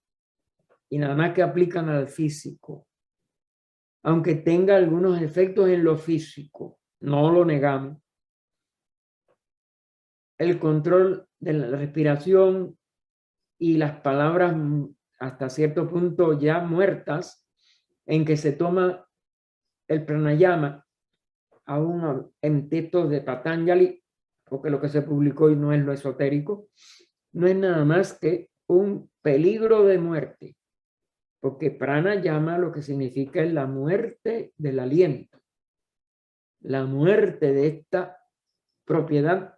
y nada más que aplican al físico, aunque tenga algunos efectos en lo físico, no lo negamos. El control de la respiración y las palabras hasta cierto punto ya muertas, en que se toma el pranayama, aún en textos de Patanjali, porque lo que se publicó y no es lo esotérico, no es nada más que un peligro de muerte, porque pranayama lo que significa es la muerte del aliento, la muerte de esta propiedad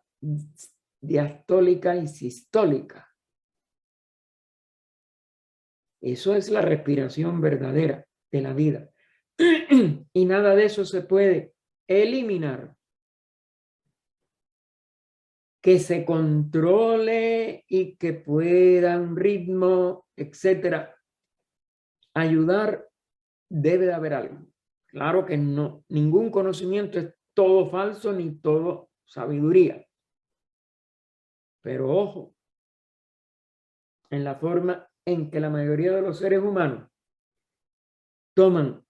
diastólica y sistólica. Eso es la respiración verdadera de la vida. Y nada de eso se puede eliminar. Que se controle y que pueda un ritmo, etcétera, ayudar, debe de haber algo. Claro que no, ningún conocimiento es todo falso ni todo sabiduría. Pero ojo, en la forma en que la mayoría de los seres humanos toman,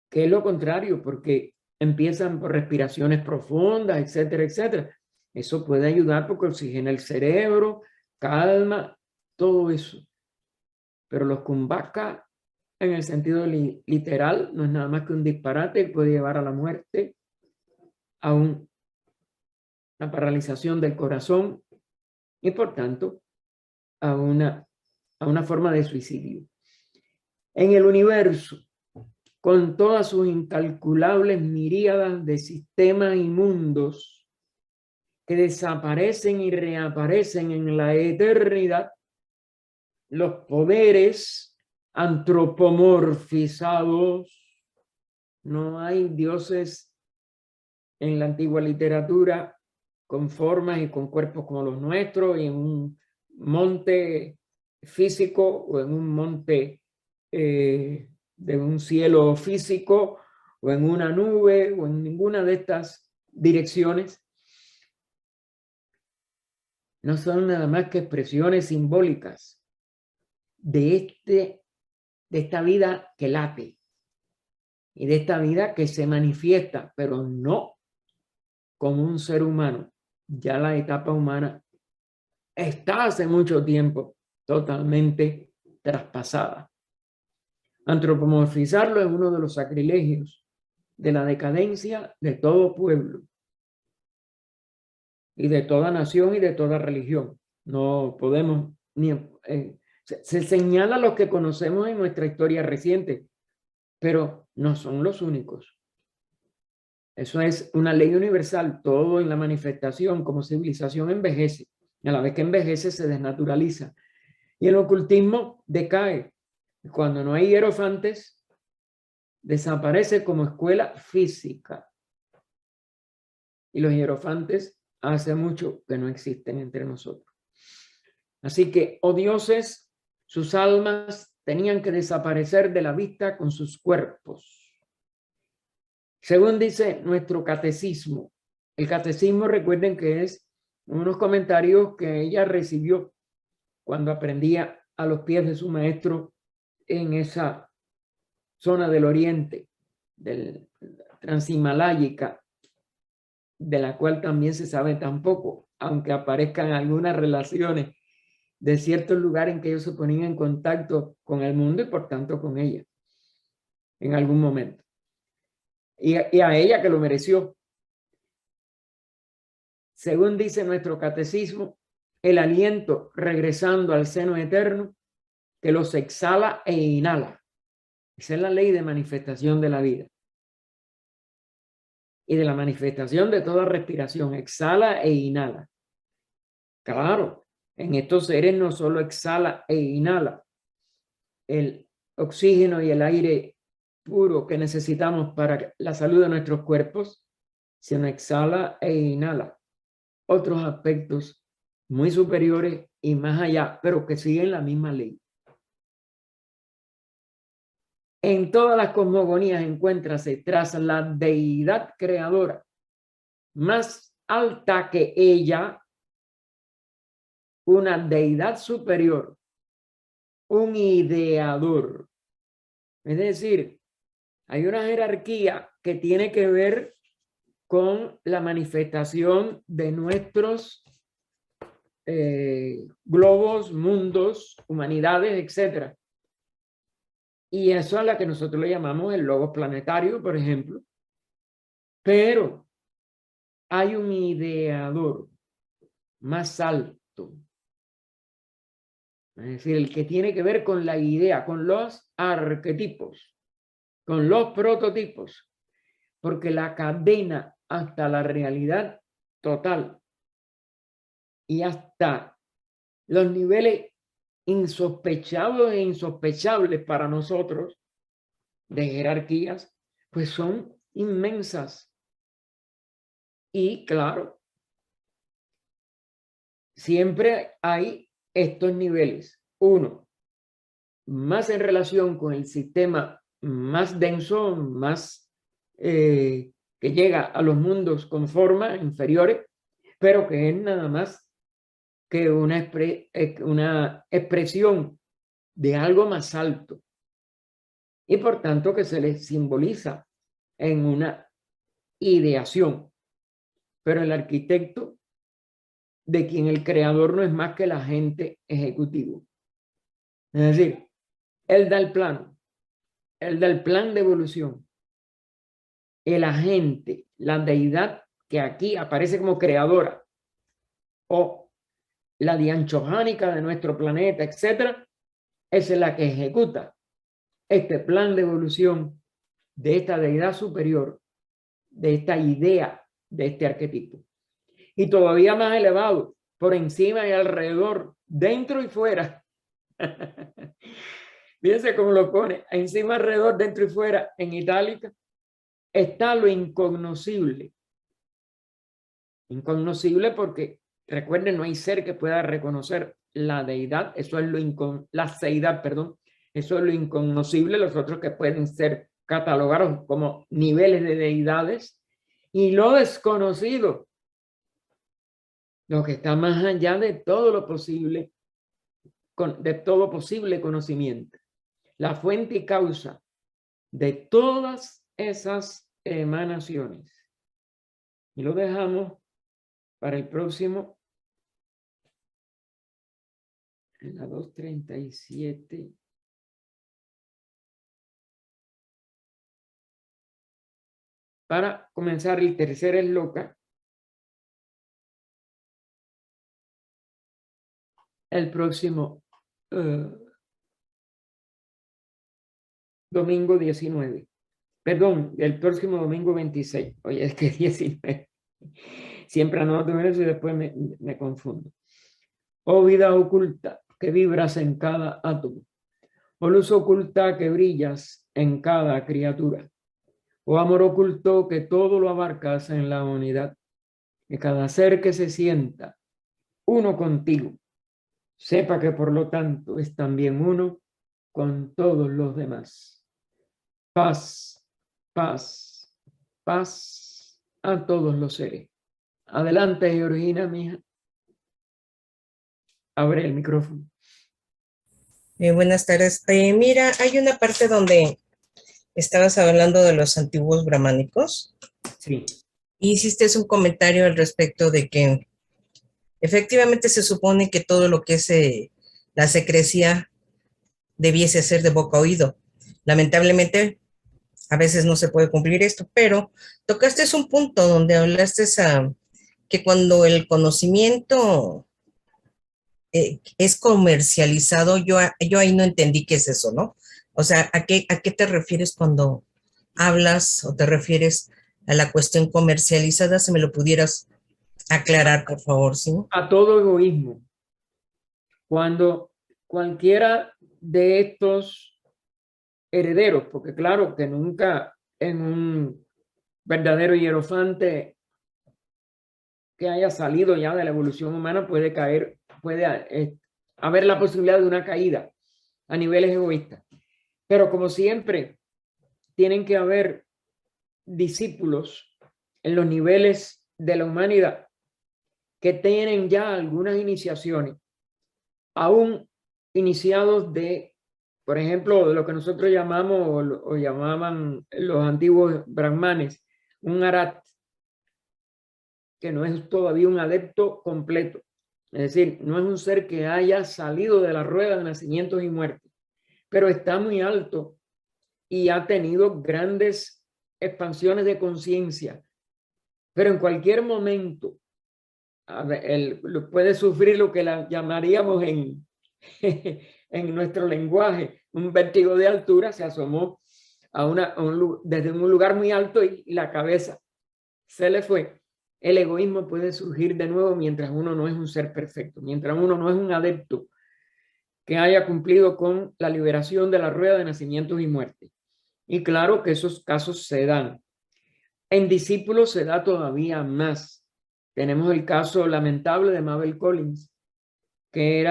que es lo contrario, porque empiezan por respiraciones profundas, etcétera, etcétera. Eso puede ayudar porque oxigena el cerebro, calma, todo eso. Pero los kumbhaka en el sentido literal, no es nada más que un disparate que puede llevar a la muerte, a una paralización del corazón y por tanto a una forma de suicidio. En el universo, con todas sus incalculables miríadas de sistemas y mundos que desaparecen y reaparecen en la eternidad, los poderes antropomorfizados, no hay dioses en la antigua literatura con formas y con cuerpos como los nuestros, y en un monte físico o en un monte de un cielo físico o en una nube o en ninguna de estas direcciones. No son nada más que expresiones simbólicas de esta vida que late y de esta vida que se manifiesta, pero no como un ser humano. Ya la etapa humana está hace mucho tiempo totalmente traspasada. Antropomorfizarlo es uno de los sacrilegios de la decadencia de todo pueblo y de toda nación y de toda religión. No podemos ni... se señala los que conocemos en nuestra historia reciente, pero no son los únicos. Eso es una ley universal. Todo en la manifestación como civilización envejece. Y a la vez que envejece se desnaturaliza. Y el ocultismo decae. Cuando no hay hierofantes, desaparece como escuela física. Y los hierofantes hace mucho que no existen entre nosotros. Así que, oh dioses, sus almas tenían que desaparecer de la vista con sus cuerpos. Según dice nuestro catecismo, el catecismo, recuerden que es unos comentarios que ella recibió cuando aprendía a los pies de su maestro en esa zona del oriente, del transhimaláyica, de la cual también se sabe tan poco, aunque aparezcan algunas relaciones de ciertos lugares en que ellos se ponían en contacto con el mundo y por tanto con ella en algún momento. Y a ella que lo mereció. Según dice nuestro catecismo, el aliento regresando al seno eterno que los exhala e inhala. Esa es la ley de manifestación de la vida. Y de la manifestación de toda respiración, exhala e inhala. Claro, en estos seres no solo exhala e inhala el oxígeno y el aire puro que necesitamos para la salud de nuestros cuerpos, sino exhala e inhala otros aspectos muy superiores y más allá, pero que siguen la misma ley. En todas las cosmogonías encuéntrase tras la deidad creadora más alta que ella, una deidad superior, un ideador. Es decir, hay una jerarquía que tiene que ver con la manifestación de nuestros globos, mundos, humanidades, etc. Y eso es la que nosotros le llamamos el logos planetario, por ejemplo. Pero hay un ideador más alto. Es decir, el que tiene que ver con la idea, con los arquetipos, con los prototipos. Porque la cadena hasta la realidad total y hasta los niveles insospechados e insospechables para nosotros de jerarquías, pues son inmensas. Y claro, siempre hay estos niveles. Uno, más en relación con el sistema más denso, más que llega a los mundos con formas inferiores, pero que es nada más que una expresión de algo más alto. Y por tanto que se le simboliza en una ideación. Pero el arquitecto, de quien el creador no es más que el agente ejecutivo. Es decir, él da el plano, el del plan de evolución, el agente, la deidad que aquí aparece como creadora, o la dianchohánica de nuestro planeta, etcétera, esa es la que ejecuta este plan de evolución de esta deidad superior, de esta idea, de este arquetipo. Y todavía más elevado, por encima y alrededor, dentro y fuera. Fíjense cómo lo pone, encima, alrededor, dentro y fuera, en itálica, está lo incognoscible. Incognoscible porque, recuerden, no hay ser que pueda reconocer la deidad, eso es la seidad, perdón, eso es lo incognoscible, los otros que pueden ser catalogados como niveles de deidades, y lo desconocido, lo que está más allá de todo lo posible, de todo posible conocimiento, la fuente y causa de todas esas emanaciones. Y lo dejamos para el próximo, en la 237. Para comenzar el tercer esloka, el próximo domingo 19. Perdón, el próximo domingo 26. Oye, es que 19. Siempre anoto eso y después me confundo. Oh vida oculta que vibras en cada átomo. Oh luz oculta que brillas en cada criatura. Oh amor oculto que todo lo abarcas en la unidad. Que cada ser que se sienta uno contigo, sepa que por lo tanto es también uno con todos los demás. Paz, paz, paz a todos los seres. Adelante, Georgina, mija. Abre el micrófono. Buenas tardes. Mira, hay una parte donde estabas hablando de los antiguos brahmánicos. Sí. Y hiciste un comentario al respecto de que efectivamente se supone que todo lo que es la secrecía debiese ser de boca a oído. Lamentablemente, a veces no se puede cumplir esto, pero tocaste un punto donde hablaste que cuando el conocimiento es comercializado, yo ahí no entendí qué es eso, ¿no? O sea, ¿a qué te refieres cuando hablas o te refieres a la cuestión comercializada? Si me lo pudieras aclarar, por favor, ¿sí? A todo egoísmo. Cuando cualquiera de estos herederos, porque claro que nunca en un verdadero hierofante que haya salido ya de la evolución humana puede caer, puede haber la posibilidad de una caída a niveles egoístas. Pero como siempre, tienen que haber discípulos en los niveles de la humanidad que tienen ya algunas iniciaciones, aún iniciados de, por ejemplo, de lo que nosotros llamamos o llamaban los antiguos brahmanes, un arat, que no es todavía un adepto completo. Es decir, no es un ser que haya salido de la rueda de nacimientos y muertes, pero está muy alto y ha tenido grandes expansiones de conciencia. Pero en cualquier momento él puede sufrir lo que llamaríamos en nuestro lenguaje un vértigo de altura. Se asomó desde un lugar muy alto y la cabeza se le fue. El egoísmo puede surgir de nuevo mientras uno no es un ser perfecto, mientras uno no es un adepto que haya cumplido con la liberación de la rueda de nacimientos y muertes. Y claro que esos casos se dan. En discípulos se da todavía más. Tenemos el caso lamentable de Mabel Collins, que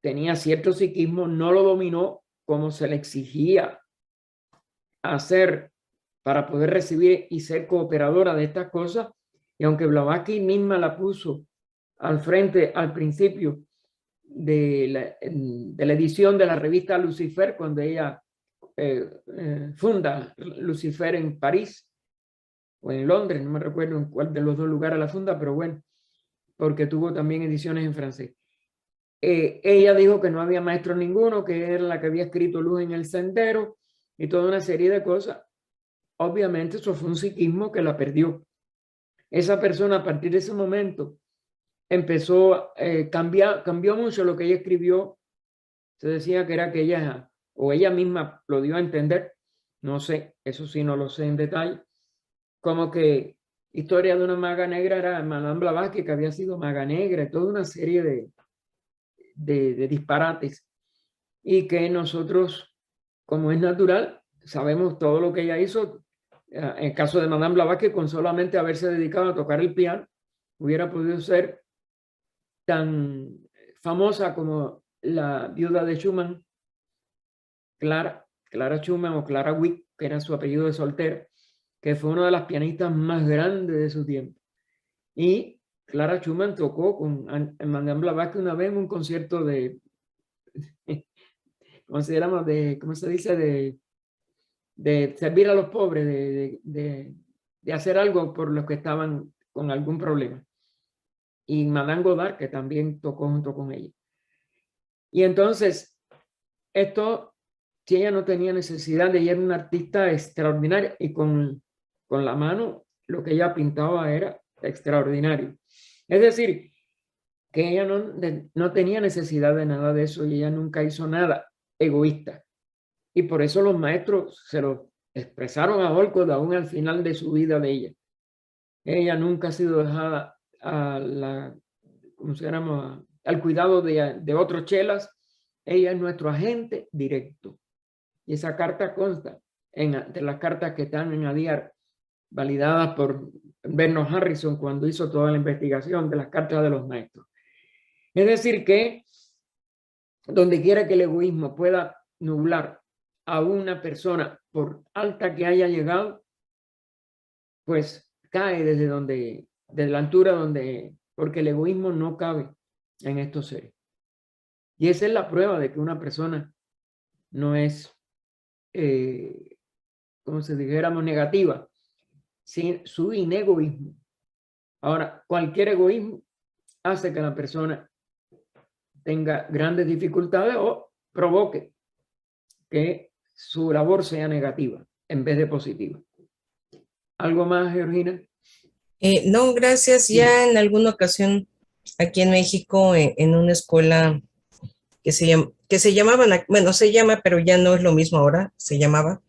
tenía cierto psiquismo, no lo dominó como se le exigía hacer para poder recibir y ser cooperadora de estas cosas. Y aunque Blavatsky misma la puso al frente al principio de la edición de la revista Lucifer, cuando ella funda Lucifer en París o en Londres, no me recuerdo en cuál de los dos lugares la funda, pero bueno, porque tuvo también ediciones en francés. Ella dijo que no había maestro ninguno, que era la que había escrito Luz en el Sendero, y toda una serie de cosas. Obviamente eso fue un psiquismo que la perdió. Esa persona a partir de ese momento empezó, cambió mucho lo que ella escribió. Se decía que era que ella, o ella misma lo dio a entender, no sé, eso sí no lo sé en detalle, como que Historia de una maga negra era Madame Blavatsky, que había sido maga negra, toda una serie de disparates, y que nosotros, como es natural, sabemos todo lo que ella hizo. En el caso de Madame Blavatsky, con solamente haberse dedicado a tocar el piano, hubiera podido ser tan famosa como la viuda de Schumann, Clara Schumann o Clara Wieck, que era su apellido de soltera, que fue una de las pianistas más grandes de su tiempo. Y Clara Schumann tocó con Madame Blavatsky una vez en un concierto de, ¿cómo se llama? ¿Cómo se dice? De servir a los pobres, de hacer algo por los que estaban con algún problema. Y Madame Godard, que también tocó junto con ella. Y entonces, esto, si ella no tenía necesidad de, ella era una artista extraordinaria, y con la mano lo que ella pintaba era extraordinario. Es decir, que ella no tenía necesidad de nada de eso, y ella nunca hizo nada egoísta. Y por eso los maestros se lo expresaron a Olcott aún al final de su vida de ella. Ella nunca ha sido dejada al cuidado de otros chelas. Ella es nuestro agente directo. Y esa carta consta de las cartas que están en ADIAR, validadas por Bernard Harrison cuando hizo toda la investigación de las cartas de los maestros. Es decir que donde quiera que el egoísmo pueda nublar a una persona, por alta que haya llegado, pues cae desde la altura porque el egoísmo no cabe en estos seres. Y esa es la prueba de que una persona no es, como si dijéramos, negativa, sin su inegoísmo. Ahora, cualquier egoísmo hace que la persona tenga grandes dificultades o provoque que su labor sea negativa en vez de positiva. ¿Algo más, Georgina? No, gracias. Ya en alguna ocasión aquí en México, en una escuela que se llamaban, bueno, se llama, pero ya no es lo mismo ahora, se llamaba.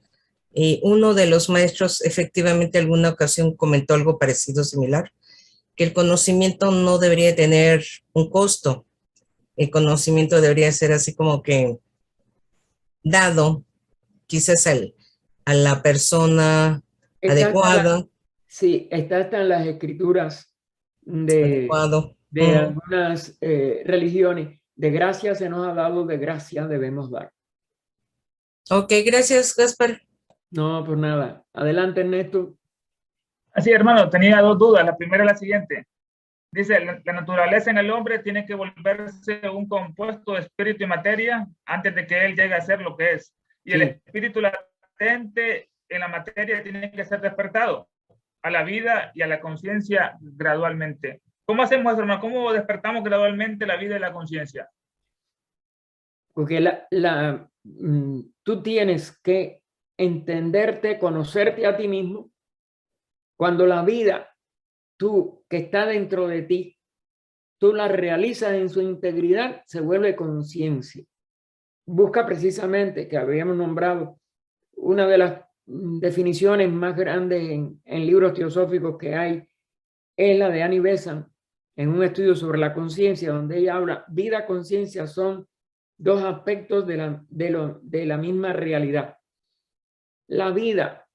Uno de los maestros efectivamente alguna ocasión comentó algo parecido, similar, que el conocimiento no debería tener un costo. El conocimiento debería ser así como que dado quizás a la persona adecuada. Sí, está hasta en las escrituras de algunas religiones. De gracia se nos ha dado, de gracia debemos dar. Ok, gracias, Gaspar. No, por nada. Adelante, Ernesto. Así, hermano, tenía dos dudas. La primera es la siguiente. Dice, la naturaleza en el hombre tiene que volverse un compuesto de espíritu y materia antes de que él llegue a ser lo que es. Y sí, el espíritu latente en la materia tiene que ser despertado a la vida y a la conciencia gradualmente. ¿Cómo hacemos, hermano? ¿Cómo despertamos gradualmente la vida y la conciencia? Porque tú tienes que entenderte, conocerte a ti mismo. Cuando la vida, tú que está dentro de ti, tú la realizas en su integridad, se vuelve conciencia. Busca precisamente, que habíamos nombrado, una de las definiciones más grandes en libros teosóficos que hay, es la de Annie Besant, en un estudio sobre la conciencia, donde ella habla, vida, conciencia son dos aspectos de la misma realidad. La vida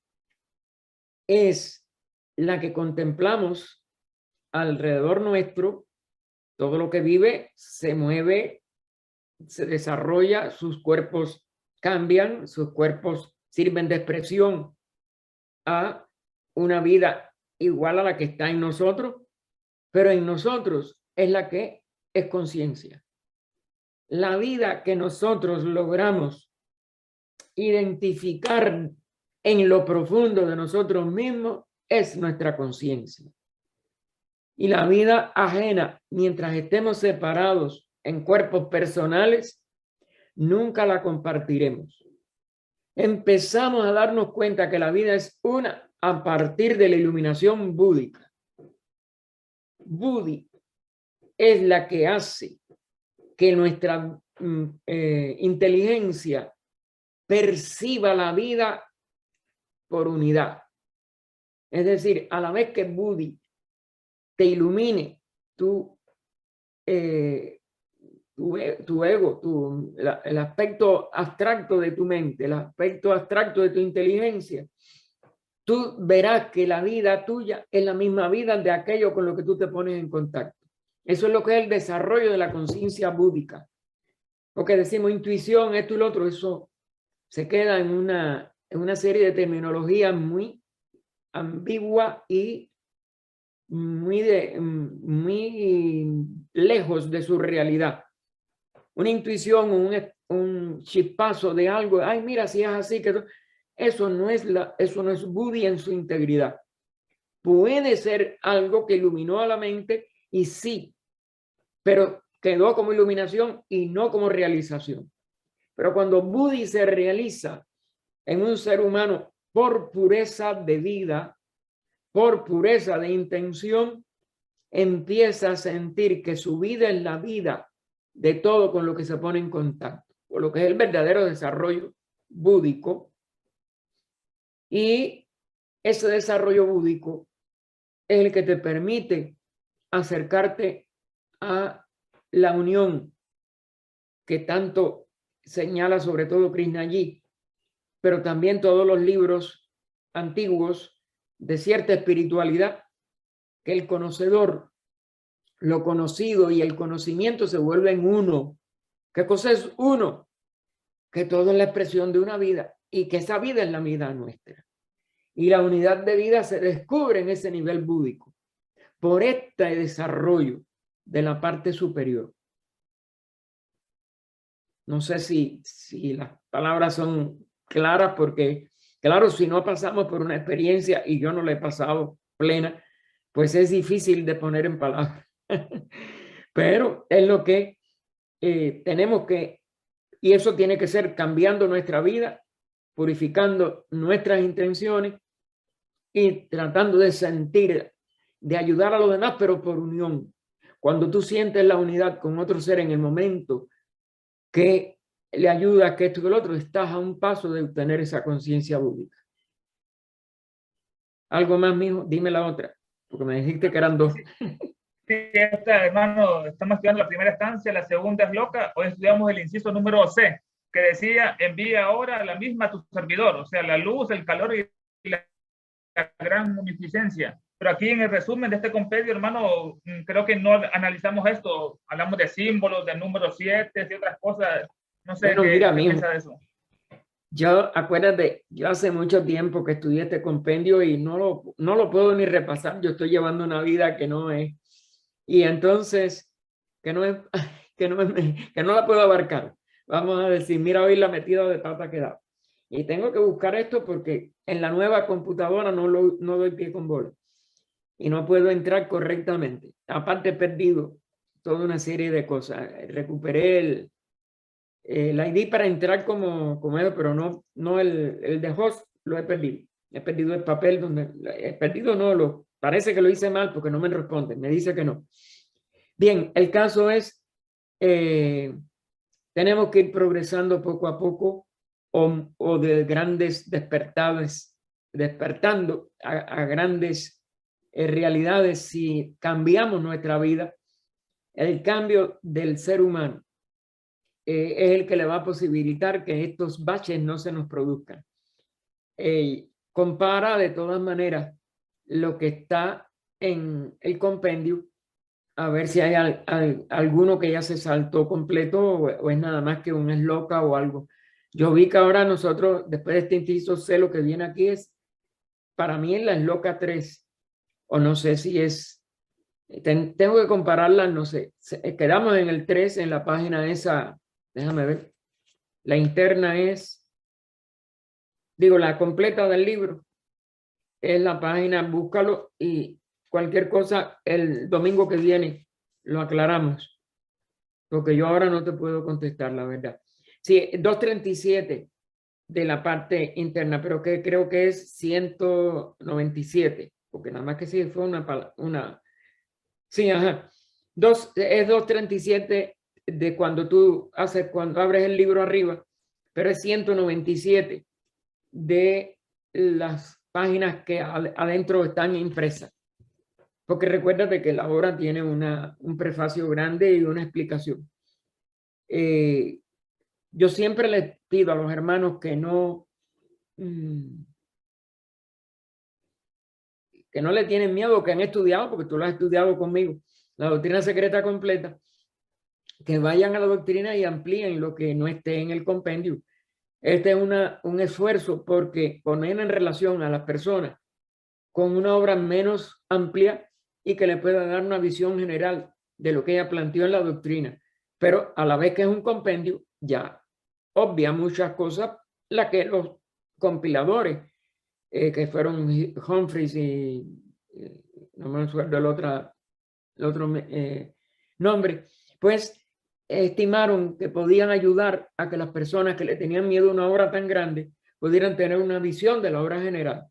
es la que contemplamos alrededor nuestro. Todo lo que vive se mueve, se desarrolla, sus cuerpos cambian, sus cuerpos sirven de expresión a una vida igual a la que está en nosotros, pero en nosotros es la que es conciencia. La vida que nosotros logramos identificar en lo profundo de nosotros mismos es nuestra conciencia. Y la vida ajena, mientras estemos separados en cuerpos personales, nunca la compartiremos. empezamos a darnos cuenta que la vida es una a partir de la iluminación búdica. Budi es la que hace que nuestra inteligencia perciba la vida por unidad. Es decir, a la vez que Budi te ilumine tu ego, el aspecto abstracto de tu mente, el aspecto abstracto de tu inteligencia, tú verás que la vida tuya es la misma vida de aquello con lo que tú te pones en contacto. Eso es lo que es el desarrollo de la conciencia búdica. Porque decimos intuición, esto y lo otro, eso se queda en una serie de terminología muy ambigua y muy lejos de su realidad. Una intuición, un chispazo de algo, ay, mira, si es así, que eso no es Budi en su integridad. Puede ser algo que iluminó a la mente y sí, pero quedó como iluminación y no como realización. Pero cuando Budi se realiza en un ser humano por pureza de vida, por pureza de intención, empieza a sentir que su vida es la vida de todo con lo que se pone en contacto, por lo que es el verdadero desarrollo búdico. Y ese desarrollo búdico es el que te permite acercarte a la unión que tanto señala sobre todo Krishnajit, pero también todos los libros antiguos de cierta espiritualidad, que el conocedor, lo conocido y el conocimiento se vuelven uno. ¿Qué cosa es uno? Que todo es la expresión de una vida y que esa vida es la vida nuestra. Y la unidad de vida se descubre en ese nivel búdico por este desarrollo de la parte superior. No sé si las palabras son claras porque, claro, si no pasamos por una experiencia y yo no la he pasado plena, pues es difícil de poner en palabras. Pero es lo que tenemos que, y eso tiene que ser cambiando nuestra vida, purificando nuestras intenciones y tratando de sentir, de ayudar a los demás, pero por unión. Cuando tú sientes la unidad con otro ser en el momento que le ayuda a que esto y el otro, estás a un paso de obtener esa conciencia búdica. ¿Algo más, mijo? Dime la otra, porque me dijiste que eran dos. Sí, hermano, estamos estudiando la primera estancia, la segunda es loca. Hoy estudiamos el inciso número C, que decía, envía ahora la misma a tu servidor, o sea, la luz, el calor y la gran munificencia. Pero aquí en el resumen de este compendio, hermano, creo que no analizamos esto. Hablamos de símbolos, de número 7 y otras cosas. No sé bueno, mira, qué piensa de eso. Yo, acuérdate, yo hace mucho tiempo que estudié este compendio y no lo puedo ni repasar. Yo estoy llevando una vida que no es. Y entonces, que no la puedo abarcar. Vamos a decir, mira hoy la metida de pata que da. Y tengo que buscar esto porque en la nueva computadora no doy pie con bola. Y no puedo entrar correctamente. Aparte he perdido toda una serie de cosas. Recuperé el ID para entrar como él, pero no el de host lo he perdido. He perdido el papel donde he perdido, parece que lo hice mal porque no me responde, me dice que no. Bien, el caso es, tenemos que ir progresando poco a poco o de grandes despertando a grandes realidades si cambiamos nuestra vida. El cambio del ser humano es el que le va a posibilitar que estos baches no se nos produzcan. Compara de todas maneras lo que está en el compendio, a ver si hay alguno que ya se saltó completo o es nada más que un esloca o algo. Yo vi que ahora nosotros, después de este inciso C, lo que viene aquí es, para mí es la esloca 3, o no sé si es, tengo que compararla, no sé, quedamos en el 3 en la página esa. Déjame ver. La interna es, la completa del libro. Es la página, búscalo y cualquier cosa el domingo que viene lo aclaramos. Porque yo ahora no te puedo contestar, la verdad. Sí, 237. de la parte interna, pero que creo que es 197, porque nada más que sí fue una sí, ajá. Es 237 de cuando abres el libro arriba, pero es 197 de las páginas que adentro están impresas. Porque recuérdate que la obra tiene un prefacio grande y una explicación. Yo siempre les pido a los hermanos que no le tienen miedo, que han estudiado, porque tú lo has estudiado conmigo, la doctrina secreta completa, que vayan a la doctrina y amplíen lo que no esté en el compendio. Este es un esfuerzo porque poner en relación a las personas con una obra menos amplia y que le pueda dar una visión general de lo que ella planteó en la doctrina, pero a la vez que es un compendio, ya obvia muchas cosas, las que los compiladores, que fueron Humphreys y no me acuerdo el otro nombre, pues estimaron que podían ayudar a que las personas que le tenían miedo a una obra tan grande pudieran tener una visión de la obra general.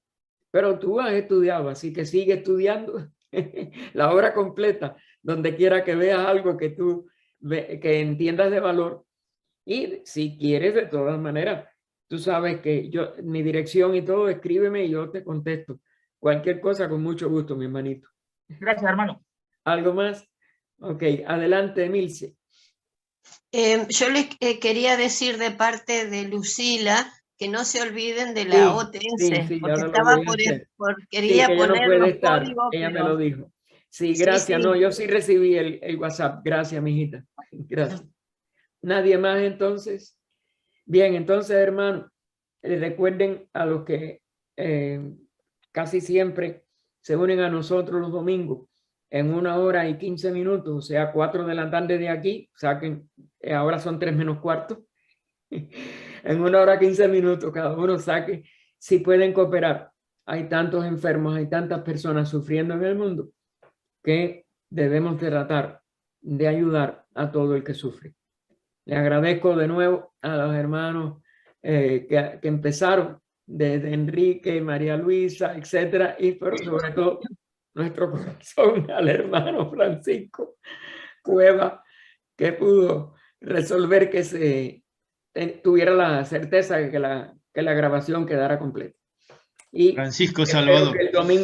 Pero tú has estudiado, así que sigue estudiando la obra completa, donde quiera que veas algo que tú que entiendas de valor. Y si quieres, de todas maneras, tú sabes que mi dirección y todo, escríbeme y yo te contesto. Cualquier cosa, con mucho gusto, mi hermanito. Gracias, hermano. ¿Algo más? Ok, adelante, Emilce. Yo les quería decir de parte de Lucila que no se olviden de la OTS, porque estaba quería poner los códigos. Ella me lo dijo. Sí, gracias. Sí. No, yo sí recibí el WhatsApp. Gracias, mijita. Gracias. ¿Nadie más entonces? Bien, entonces, hermano, recuerden a los que casi siempre se unen a nosotros los domingos en 1 hora y 15 minutos, o sea, 4 de la tarde de aquí, saquen, ahora son 3 menos cuarto, en 1 hora 15 minutos cada uno saque, si pueden cooperar. Hay tantos enfermos, hay tantas personas sufriendo en el mundo que debemos tratar de ayudar a todo el que sufre. Le agradezco de nuevo a los hermanos que empezaron, desde Enrique, María Luisa, etcétera, y pero sobre todo nuestro corazón al hermano Francisco Cueva, que pudo resolver que se tuviera la certeza de que la grabación quedara completa. Y Francisco Salvador. El domingo